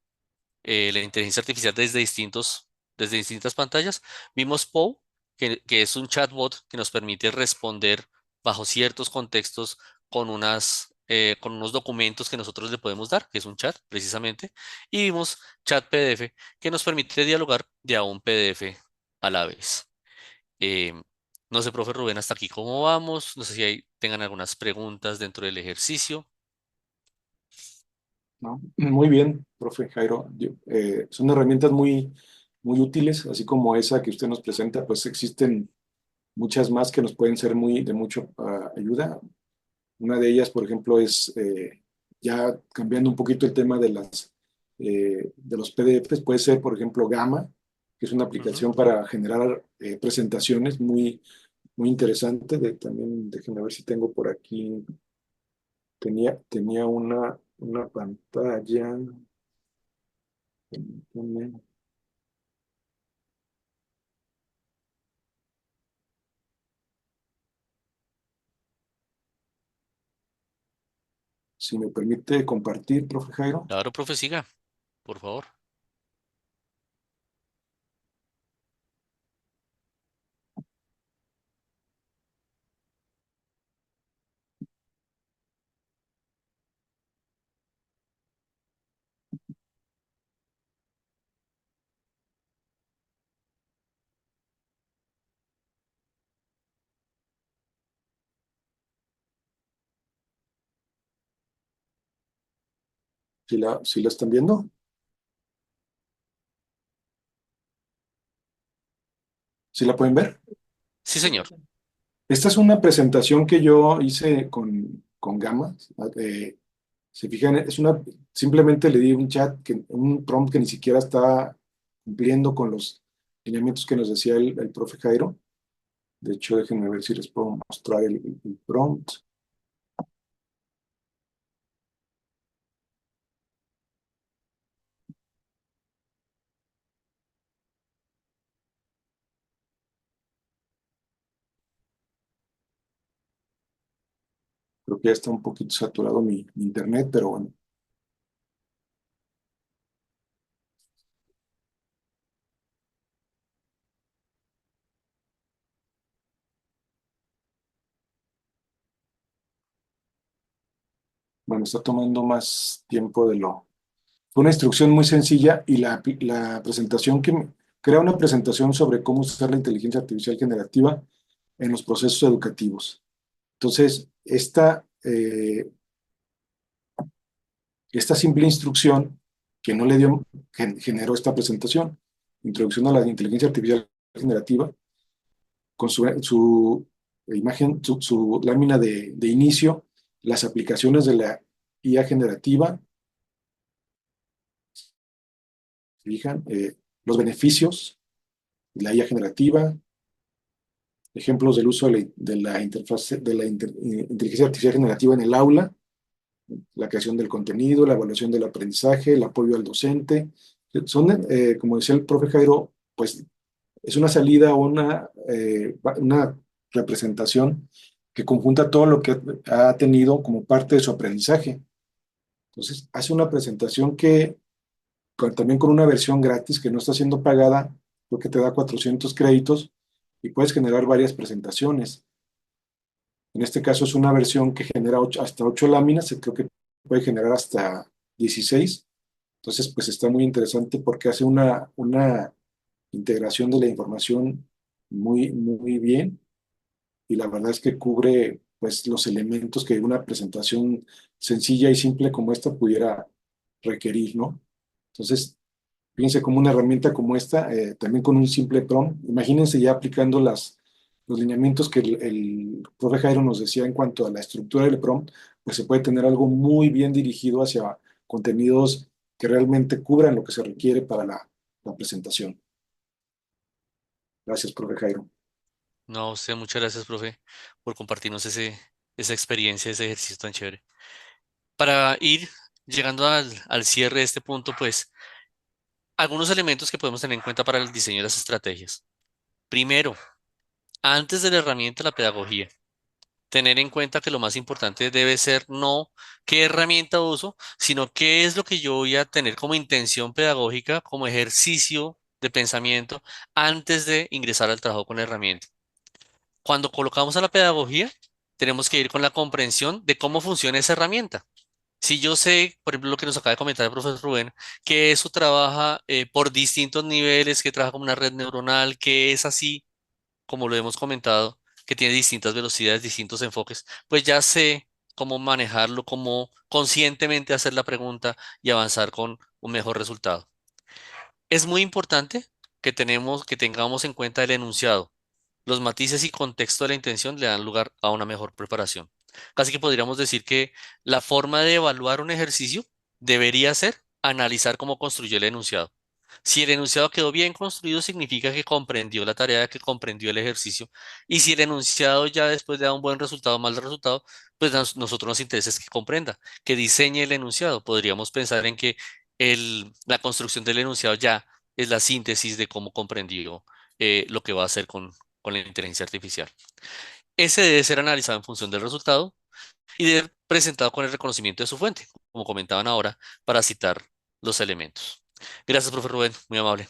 la inteligencia artificial desde distintas pantallas. Vimos Poe, que es un chatbot que nos permite responder bajo ciertos contextos con unos documentos que nosotros le podemos dar, que es un chat precisamente. Y vimos Chat PDF, que nos permite dialogar de a un PDF a la vez. Eh, no sé, profe Rubén, hasta aquí cómo vamos. No sé si tengan algunas preguntas dentro del ejercicio. ¿No? Muy bien, profe Jairo. Son herramientas muy útiles, así como esa que usted nos presenta, pues existen muchas más que nos pueden ser de mucha ayuda. Una de ellas, por ejemplo, es ya cambiando un poquito el tema de los PDFs, puede ser, por ejemplo, Gamma, que es una Ujú. aplicación para generar presentaciones muy interesante. También, déjenme ver si tengo por aquí, tenía una pantalla. Permítame. Si me permite compartir, profe Jairo. Claro, profe, siga, por favor. Si la están viendo, si la pueden ver. Sí, señor. Esta es una presentación que yo hice con Gamma. Eh, Se fijan, simplemente le di un prompt que ni siquiera está cumpliendo con los lineamientos que nos decía el profe Jairo. De hecho, déjenme ver si les puedo mostrar el prompt. Creo que ya está un poquito saturado mi internet, pero bueno. Bueno, está tomando más tiempo de lo... Fue una instrucción muy sencilla y la presentación crea una presentación sobre cómo usar la inteligencia artificial generativa en los procesos educativos. Entonces, esta simple instrucción que no le dio, generó esta presentación, introducción a la inteligencia artificial generativa, con su imagen, su lámina de inicio, las aplicaciones de la IA generativa, fijan, los beneficios de la IA generativa, ejemplos del uso de la interfaz de la inteligencia artificial generativa en el aula, la creación del contenido, la evaluación del aprendizaje, el apoyo al docente. Son, como decía el profe Jairo, pues es una salida o una representación que conjunta todo lo que ha tenido como parte de su aprendizaje. Entonces, hace una presentación que también con una versión gratis que no está siendo pagada, lo que te da 400 créditos y puedes generar varias presentaciones. En este caso es una versión que genera hasta 8 láminas, creo que puede generar hasta 16. Entonces, pues está muy interesante porque hace una integración de la información muy, muy bien y la verdad es que cubre pues los elementos que una presentación sencilla y simple como esta pudiera requerir, ¿no? Entonces, fíjense como una herramienta como esta, también con un simple prompt, imagínense ya aplicando los lineamientos que el profe Jairo nos decía en cuanto a la estructura del prompt, pues se puede tener algo muy bien dirigido hacia contenidos que realmente cubran lo que se requiere para la presentación. Gracias, profe Jairo. No, a usted, muchas gracias, profe, por compartirnos esa experiencia, ese ejercicio tan chévere. Para ir llegando al cierre de este punto, pues, algunos elementos que podemos tener en cuenta para el diseño de las estrategias. Primero, antes de la herramienta, la pedagogía. Tener en cuenta que lo más importante debe ser no qué herramienta uso, sino qué es lo que yo voy a tener como intención pedagógica, como ejercicio de pensamiento antes de ingresar al trabajo con la herramienta. Cuando colocamos a la pedagogía, tenemos que ir con la comprensión de cómo funciona esa herramienta. Si yo sé, por ejemplo, lo que nos acaba de comentar el profesor Rubén, que eso trabaja por distintos niveles, que trabaja como una red neuronal, que es así, como lo hemos comentado, que tiene distintas velocidades, distintos enfoques, pues ya sé cómo manejarlo, cómo conscientemente hacer la pregunta y avanzar con un mejor resultado. Es muy importante que tengamos en cuenta el enunciado. Los matices y contexto de la intención le dan lugar a una mejor preparación. Casi que podríamos decir que la forma de evaluar un ejercicio debería ser analizar cómo construyó el enunciado. Si el enunciado quedó bien construido, significa que comprendió la tarea, que comprendió el ejercicio. Y si el enunciado ya después de dar un buen resultado o mal resultado, pues nosotros nos interesa es que comprenda, que diseñe el enunciado. Podríamos pensar en que la construcción del enunciado ya es la síntesis de cómo comprendió lo que va a hacer con la inteligencia artificial. Ese debe ser analizado en función del resultado y debe ser presentado con el reconocimiento de su fuente, como comentaban ahora, para citar los elementos. Gracias, profe Rubén, muy amable.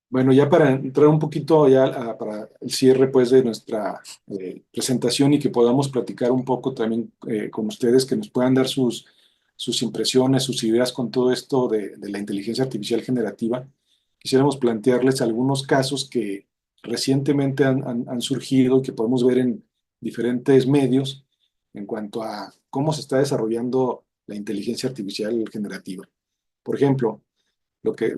Bueno, ya para entrar un poquito ya para el cierre pues de nuestra presentación y que podamos platicar un poco también con ustedes, que nos puedan dar sus impresiones, sus ideas con todo esto de la inteligencia artificial generativa, quisiéramos plantearles algunos casos que recientemente han surgido y que podemos ver en diferentes medios en cuanto a cómo se está desarrollando la inteligencia artificial generativa. Por ejemplo, lo que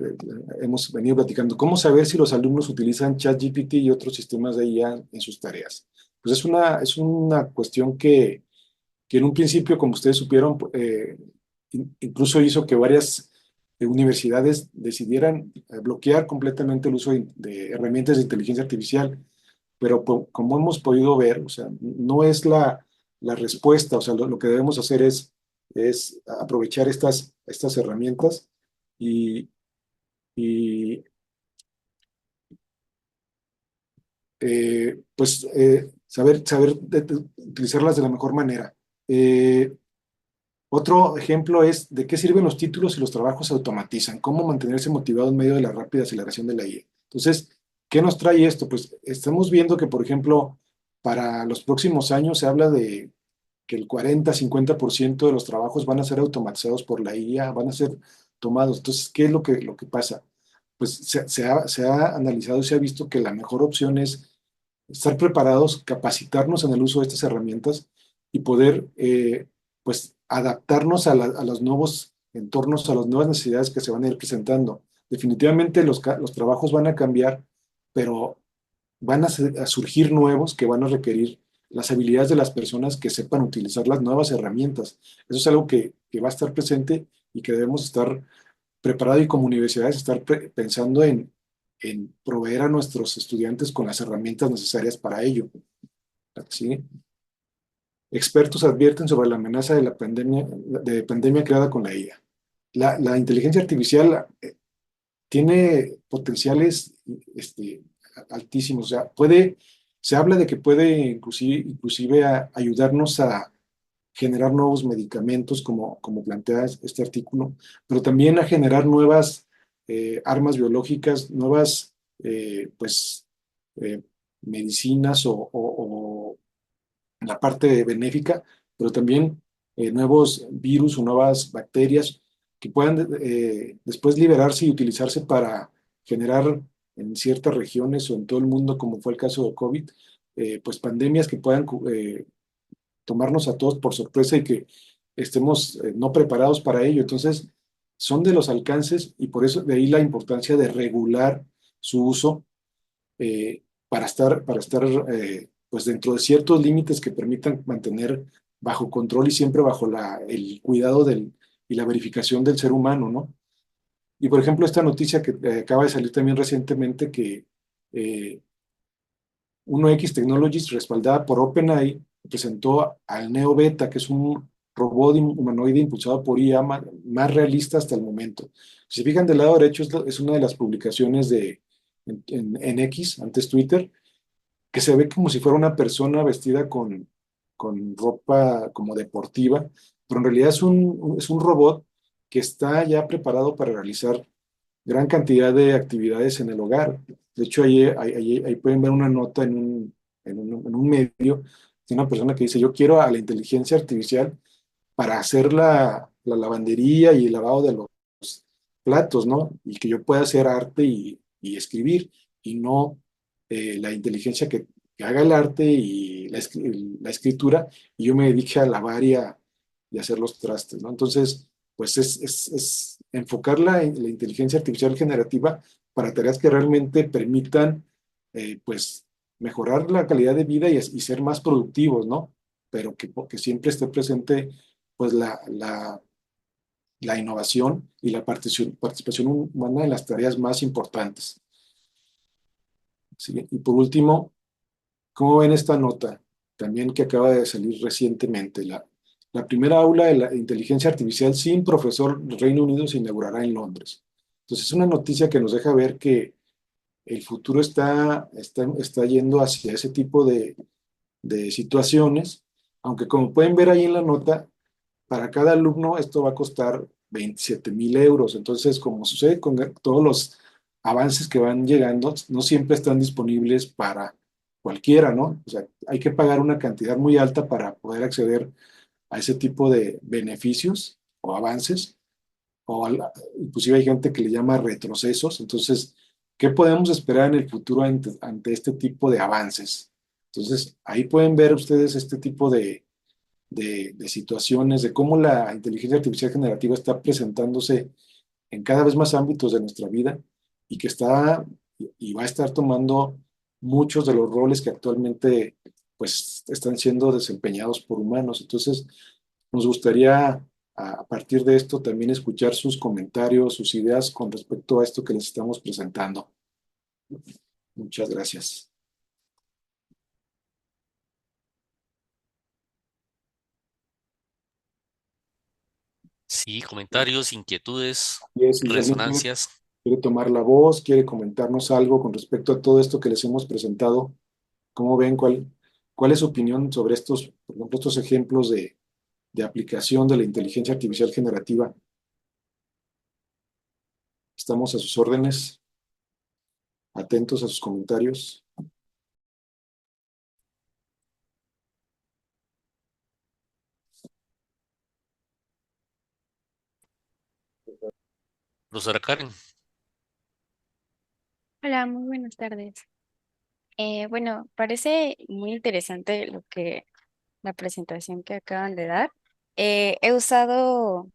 hemos venido platicando, cómo saber si los alumnos utilizan ChatGPT y otros sistemas de IA en sus tareas. Pues es una cuestión que en un principio, como ustedes supieron, incluso hizo que varias universidades decidieran bloquear completamente el uso de herramientas de inteligencia artificial, pero como hemos podido ver, o sea, no es la respuesta, o sea, lo que debemos hacer es aprovechar estas herramientas y, y saber utilizarlas de la mejor manera. Otro ejemplo es de qué sirven los títulos si los trabajos se automatizan, cómo mantenerse motivado en medio de la rápida aceleración de la IA. Entonces, ¿qué nos trae esto? Pues estamos viendo que, por ejemplo, para los próximos años se habla de que el 40-50% de los trabajos van a ser automatizados por la IA, van a ser tomados. Entonces, ¿qué es lo que pasa? Pues se ha analizado y se ha visto que la mejor opción es estar preparados, capacitarnos en el uso de estas herramientas y poder pues adaptarnos a los nuevos entornos, a las nuevas necesidades que se van a ir presentando. Definitivamente los trabajos van a cambiar, pero van a surgir nuevos que van a requerir las habilidades de las personas que sepan utilizar las nuevas herramientas. Eso es algo que va a estar presente y que debemos estar preparados y como universidades estar pensando en proveer a nuestros estudiantes con las herramientas necesarias para ello. ¿Sí? Expertos advierten sobre la amenaza de pandemia creada con la IA. La inteligencia artificial tiene potenciales altísimos. O sea, se habla de que puede inclusive ayudarnos a generar nuevos medicamentos, como plantea este artículo, pero también a generar nuevas armas biológicas, nuevas pues, eh, medicinas o la parte benéfica, pero también nuevos virus o nuevas bacterias que puedan después liberarse y utilizarse para generar en ciertas regiones o en todo el mundo, como fue el caso de COVID, pues pandemias que puedan tomarnos a todos por sorpresa y que estemos no preparados para ello. Entonces, son de los alcances y por eso de ahí la importancia de regular su uso para estar pues dentro de ciertos límites que permitan mantener bajo control y siempre bajo el cuidado y la verificación del ser humano, ¿no? Y por ejemplo, esta noticia que acaba de salir también recientemente que eh, 1X Technologies, respaldada por OpenAI, presentó al Neo Beta, que es un robot humanoide impulsado por IA más realista hasta el momento. Si se fijan del lado derecho, es una de las publicaciones en X, antes Twitter, que se ve como si fuera una persona vestida con ropa como deportiva, pero en realidad es un robot que está ya preparado para realizar gran cantidad de actividades en el hogar. De hecho, ahí pueden ver una nota en un medio de una persona que dice, yo quiero a la inteligencia artificial para hacer la lavandería y el lavado de los platos, ¿no? Y que yo pueda hacer arte y escribir, y no la inteligencia que haga el arte y la escritura, y yo me dedique a lavar y hacer los trastes, ¿no? Entonces, pues es enfocar la inteligencia artificial generativa para tareas que realmente permitan, pues, mejorar la calidad de vida y ser más productivos, ¿no? Pero que siempre esté presente, pues, la innovación y la participación humana en las tareas más importantes. ¿Sí? Y por último, ¿cómo ven esta nota? También que acaba de salir recientemente. La primera aula de la inteligencia artificial sin profesor del Reino Unido se inaugurará en Londres. Entonces es una noticia que nos deja ver que el futuro está yendo hacia ese tipo de situaciones, aunque como pueden ver ahí en la nota, para cada alumno esto va a costar 27,000 euros. Entonces, como sucede con todos los avances que van llegando, no siempre están disponibles para cualquiera, ¿no? O sea, hay que pagar una cantidad muy alta para poder acceder a ese tipo de beneficios o avances, inclusive hay gente que le llama retrocesos. Entonces, ¿qué podemos esperar en el futuro ante este tipo de avances? Entonces, ahí pueden ver ustedes este tipo de situaciones, de cómo la inteligencia artificial generativa está presentándose en cada vez más ámbitos de nuestra vida y que está y va a estar tomando muchos de los roles que actualmente pues están siendo desempeñados por humanos. Entonces, nos gustaría a partir de esto también escuchar sus comentarios, sus ideas con respecto a esto que les estamos presentando. Muchas gracias. Sí, comentarios, inquietudes, Y si alguien resonancias. quiere tomar la voz, quiere comentarnos algo con respecto a todo esto que les hemos presentado, ¿cómo ven? ¿Cuál es su opinión sobre estos, por ejemplo, estos ejemplos de aplicación de la inteligencia artificial generativa? Estamos a sus órdenes, atentos a sus comentarios. Profesora Karen. Hola, muy buenas tardes. Bueno, parece muy interesante la presentación que acaban de dar. He usado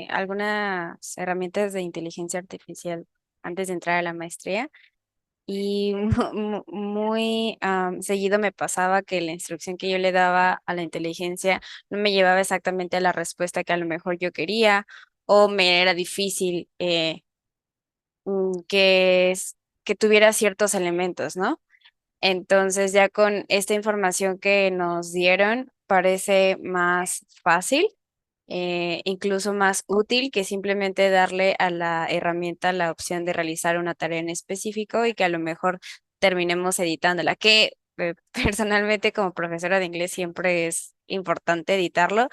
algunas herramientas de inteligencia artificial antes de entrar a la maestría y muy seguido me pasaba que la instrucción que yo le daba a la inteligencia no me llevaba exactamente a la respuesta que a lo mejor yo quería o me era difícil que tuviera ciertos elementos, ¿no? Entonces, ya con esta información que nos dieron, parece más fácil, incluso más útil que simplemente darle a la herramienta la opción de realizar una tarea en específico y que a lo mejor terminemos editándola, que personalmente como profesora de inglés siempre es importante editarlo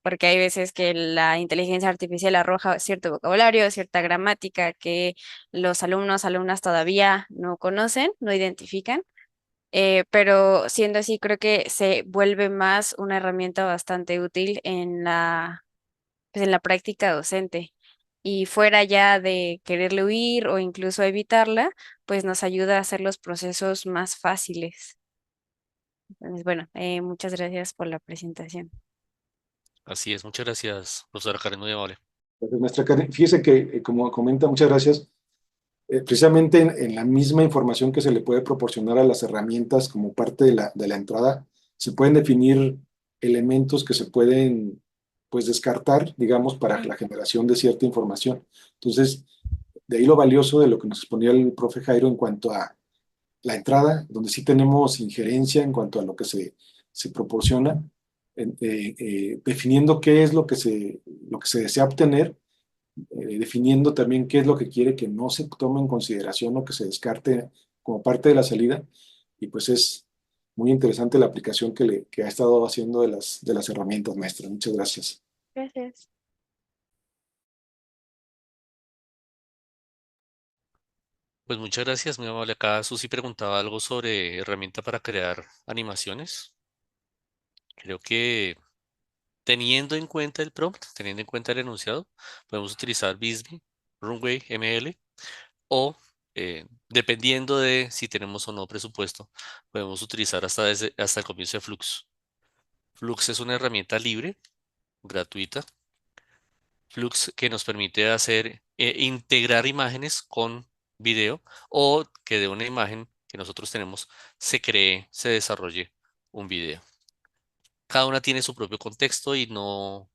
porque hay veces que la inteligencia artificial arroja cierto vocabulario, cierta gramática que los alumnas todavía no conocen, no identifican. Pero siendo así, creo que se vuelve más una herramienta bastante útil pues, en la práctica docente. Y fuera ya de quererle huir o incluso evitarla, pues nos ayuda a hacer los procesos más fáciles. Entonces, bueno, muchas gracias por la presentación. Así es, muchas gracias, profesora Karen, muy amable. Gracias, maestra Karen. Fíjese que, como comenta, muchas gracias. Precisamente en la misma información que se le puede proporcionar a las herramientas como parte de la entrada, se pueden definir elementos que se pueden, pues, descartar, digamos, para la generación de cierta información. Entonces, de ahí lo valioso de lo que nos exponía el profe Jairo en cuanto a la entrada, donde sí tenemos injerencia en cuanto a lo que se proporciona, definiendo qué es lo que se desea obtener, definiendo también qué es lo que quiere que no se tome en consideración o que se descarte como parte de la salida. Y pues es muy interesante la aplicación que ha estado haciendo de las herramientas, maestra. Muchas gracias. Gracias. Pues muchas gracias, muy amable. Acá Susi preguntaba algo sobre herramienta para crear animaciones. Creo que teniendo en cuenta el prompt, teniendo en cuenta el enunciado, podemos utilizar Bisbee, Runway, ML o dependiendo de si tenemos o no presupuesto, podemos utilizar hasta el comienzo de Flux. Flux es una herramienta libre, gratuita. Flux que nos permite hacer, integrar imágenes con video o que de una imagen que nosotros tenemos se desarrolle un video. Cada una tiene su propio contexto y no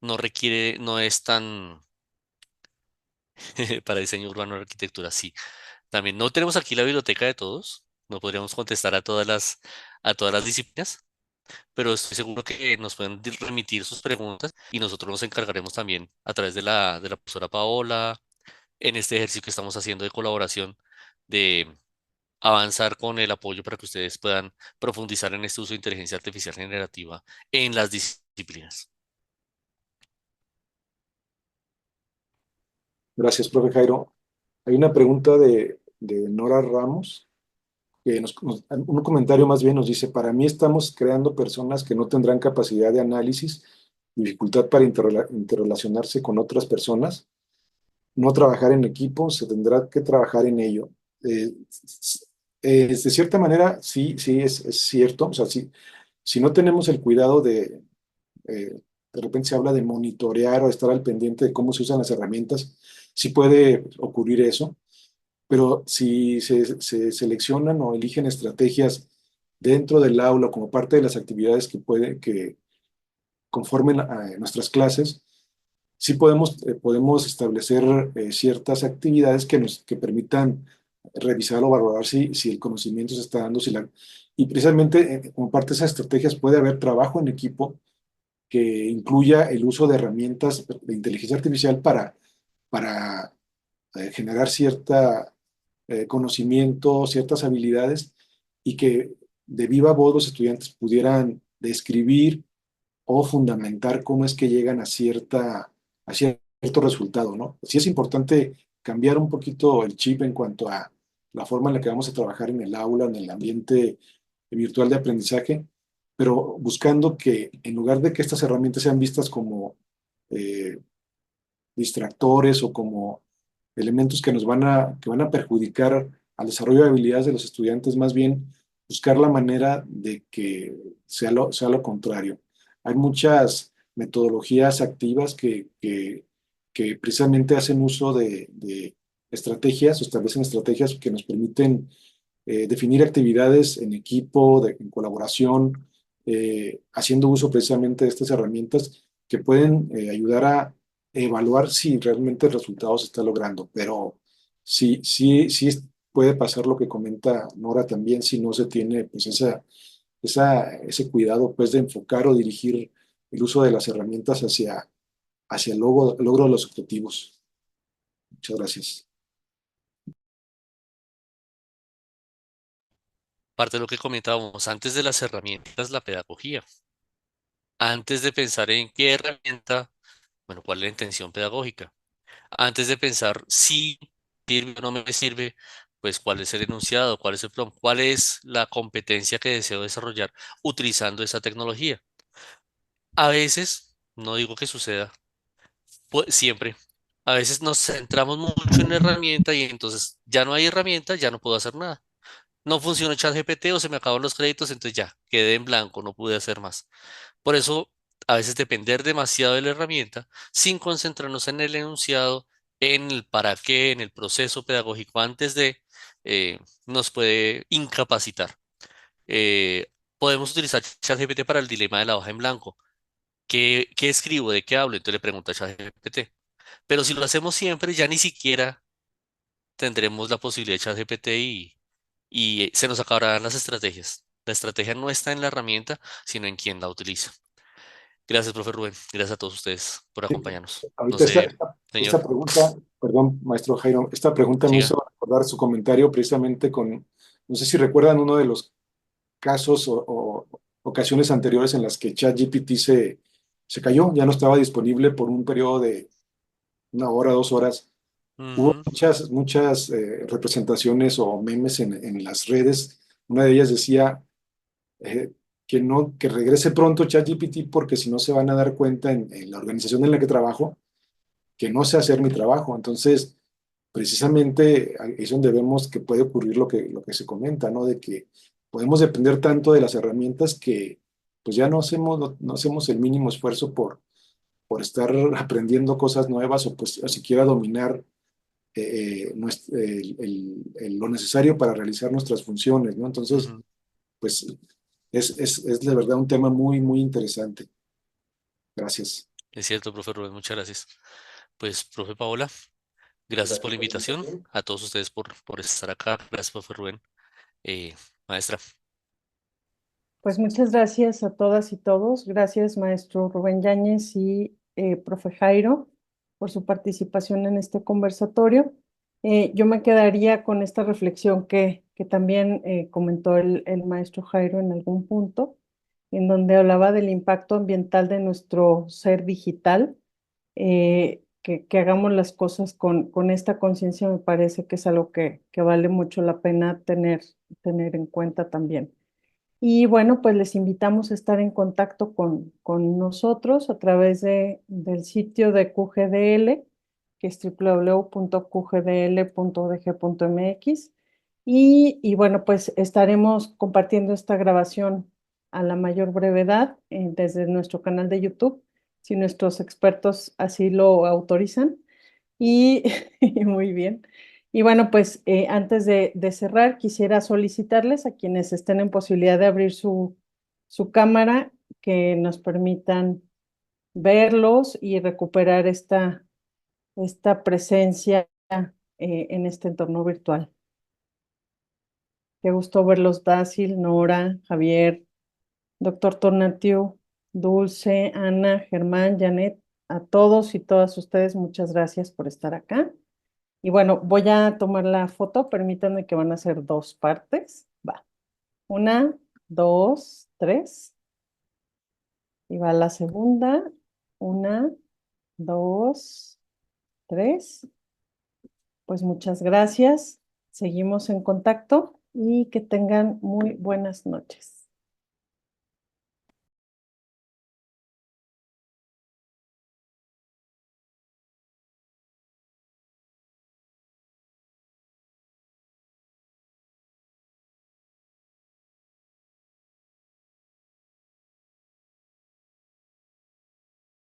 requiere, no es tan para diseño urbano de arquitectura, sí. También no tenemos aquí la biblioteca de todos, no podríamos contestar a todas las disciplinas, pero estoy seguro que nos pueden remitir sus preguntas y nosotros nos encargaremos también a través de la profesora Paola, en este ejercicio que estamos haciendo de colaboración, de avanzar con el apoyo para que ustedes puedan profundizar en este uso de inteligencia artificial generativa en las disciplinas. Gracias, profe Jairo. Hay una pregunta de Nora Ramos, que un comentario más bien nos dice: para mí estamos creando personas que no tendrán capacidad de análisis, dificultad para interrelacionarse con otras personas, no trabajar en equipo, se tendrá que trabajar en ello. De cierta manera, sí, sí, es cierto. O sea, si no tenemos el cuidado de repente se habla de monitorear o estar al pendiente de cómo se usan las herramientas, sí puede ocurrir eso, pero si se seleccionan o eligen estrategias dentro del aula como parte de las actividades que conformen a nuestras clases, sí podemos establecer ciertas actividades que permitan revisar o valorar si el conocimiento se está dando, y precisamente como parte de esas estrategias puede haber trabajo en equipo que incluya el uso de herramientas de inteligencia artificial para generar cierta conocimiento, ciertas habilidades, y que de viva voz los estudiantes pudieran describir o fundamentar cómo es que llegan a cierto resultado, ¿no? Sí es importante cambiar un poquito el chip en cuanto a la forma en la que vamos a trabajar en el aula, en el ambiente virtual de aprendizaje, pero buscando que en lugar de que estas herramientas sean vistas como eh, distractores o como elementos que van a perjudicar al desarrollo de habilidades de los estudiantes, más bien buscar la manera de que sea lo contrario. Hay muchas metodologías activas que precisamente hacen uso de estrategias o establecen estrategias que nos permiten definir actividades en equipo, en colaboración, haciendo uso precisamente de estas herramientas que pueden ayudar a evaluar si realmente el resultado se está logrando. Pero sí puede pasar lo que comenta Nora también si no se tiene pues ese cuidado pues de enfocar o dirigir el uso de las herramientas hacia el logro de los objetivos. Muchas gracias. Parte de lo que comentábamos antes de las herramientas, la pedagogía. Antes de pensar en qué herramienta, bueno, cuál es la intención pedagógica. Antes de pensar si sirve o no me sirve, pues cuál es el enunciado, cuál es el prompt, cuál es la competencia que deseo desarrollar utilizando esa tecnología. A veces, no digo que suceda, siempre, a veces nos centramos mucho en la herramienta y entonces ya no hay herramienta, ya no puedo hacer nada. No funciona ChatGPT o se me acaban los créditos, entonces ya, quedé en blanco, no pude hacer más. Por eso, a veces depender demasiado de la herramienta sin concentrarnos en el enunciado, en el para qué, en el proceso pedagógico antes de, eh, nos puede incapacitar. Eh, Podemos utilizar ChatGPT para el dilema de la hoja en blanco. ¿Qué escribo? ¿De qué hablo? Entonces le pregunto a ChatGPT. Pero si lo hacemos siempre, ya ni siquiera tendremos la posibilidad de ChatGPT y se nos acabarán las estrategias. La estrategia no está en la herramienta, sino en quien la utiliza. Gracias, profe Rubén. Gracias a todos ustedes por Sí, acompañarnos. No ahorita sé, señor, esta pregunta, perdón, maestro Jairo, esta pregunta me siga. hizo recordar su comentario precisamente no sé si recuerdan uno de los casos o ocasiones anteriores en las que ChatGPT se cayó, ya no estaba disponible por un periodo de 1 hora, 2 horas. Hubo Ujú, muchas representaciones o memes en las redes. Una de ellas decía eh, que regrese pronto ChatGPT porque si no se van a dar cuenta en la organización en la que trabajo que no sé hacer mi trabajo. Entonces, precisamente es donde vemos que puede ocurrir lo que se comenta, ¿no? De que podemos depender tanto de las herramientas que pues ya no hacemos el mínimo esfuerzo por estar aprendiendo cosas nuevas o pues o siquiera dominar lo necesario para realizar nuestras funciones, ¿no? Entonces, ujú. pues es de verdad un tema muy, muy interesante. Gracias. Es cierto, profe Rubén, muchas gracias. Pues, profe Paola, gracias por Gracias la por la invitación. invitación. A todos ustedes por estar acá. Gracias, profe Rubén. Maestra, Pues muchas gracias a todas y todos. Gracias, maestro Rubén Yáñez y profe Jairo, por su participación en este conversatorio. Yo me quedaría con esta reflexión que también comentó el maestro Jairo en algún punto, en donde hablaba del impacto ambiental de nuestro ser digital. Que hagamos las cosas con esta conciencia me parece que es algo que vale mucho la pena tener en cuenta también. Y bueno, pues les invitamos a estar en contacto con nosotros a través del sitio de QGDL, que es www.qgdl.udg.mx. Y bueno, pues estaremos compartiendo esta grabación a la mayor brevedad desde nuestro canal de YouTube, si nuestros expertos así lo autorizan. Y y muy bien. Y bueno, pues antes de cerrar, quisiera solicitarles a quienes estén en posibilidad de abrir su cámara que nos permitan verlos y recuperar esta presencia en este entorno virtual. Qué gusto verlos, Dácil, Nora, Javier, doctor Tornatiu, Dulce, Ana, Germán, Janet, a todos y todas ustedes, muchas gracias por estar acá. Y bueno, voy a tomar la foto, permítanme que van a ser 2 partes. Va. 1, 2, 3. Y va la segunda. 1, 2, 3. Pues muchas gracias. Seguimos en contacto y que tengan muy buenas noches.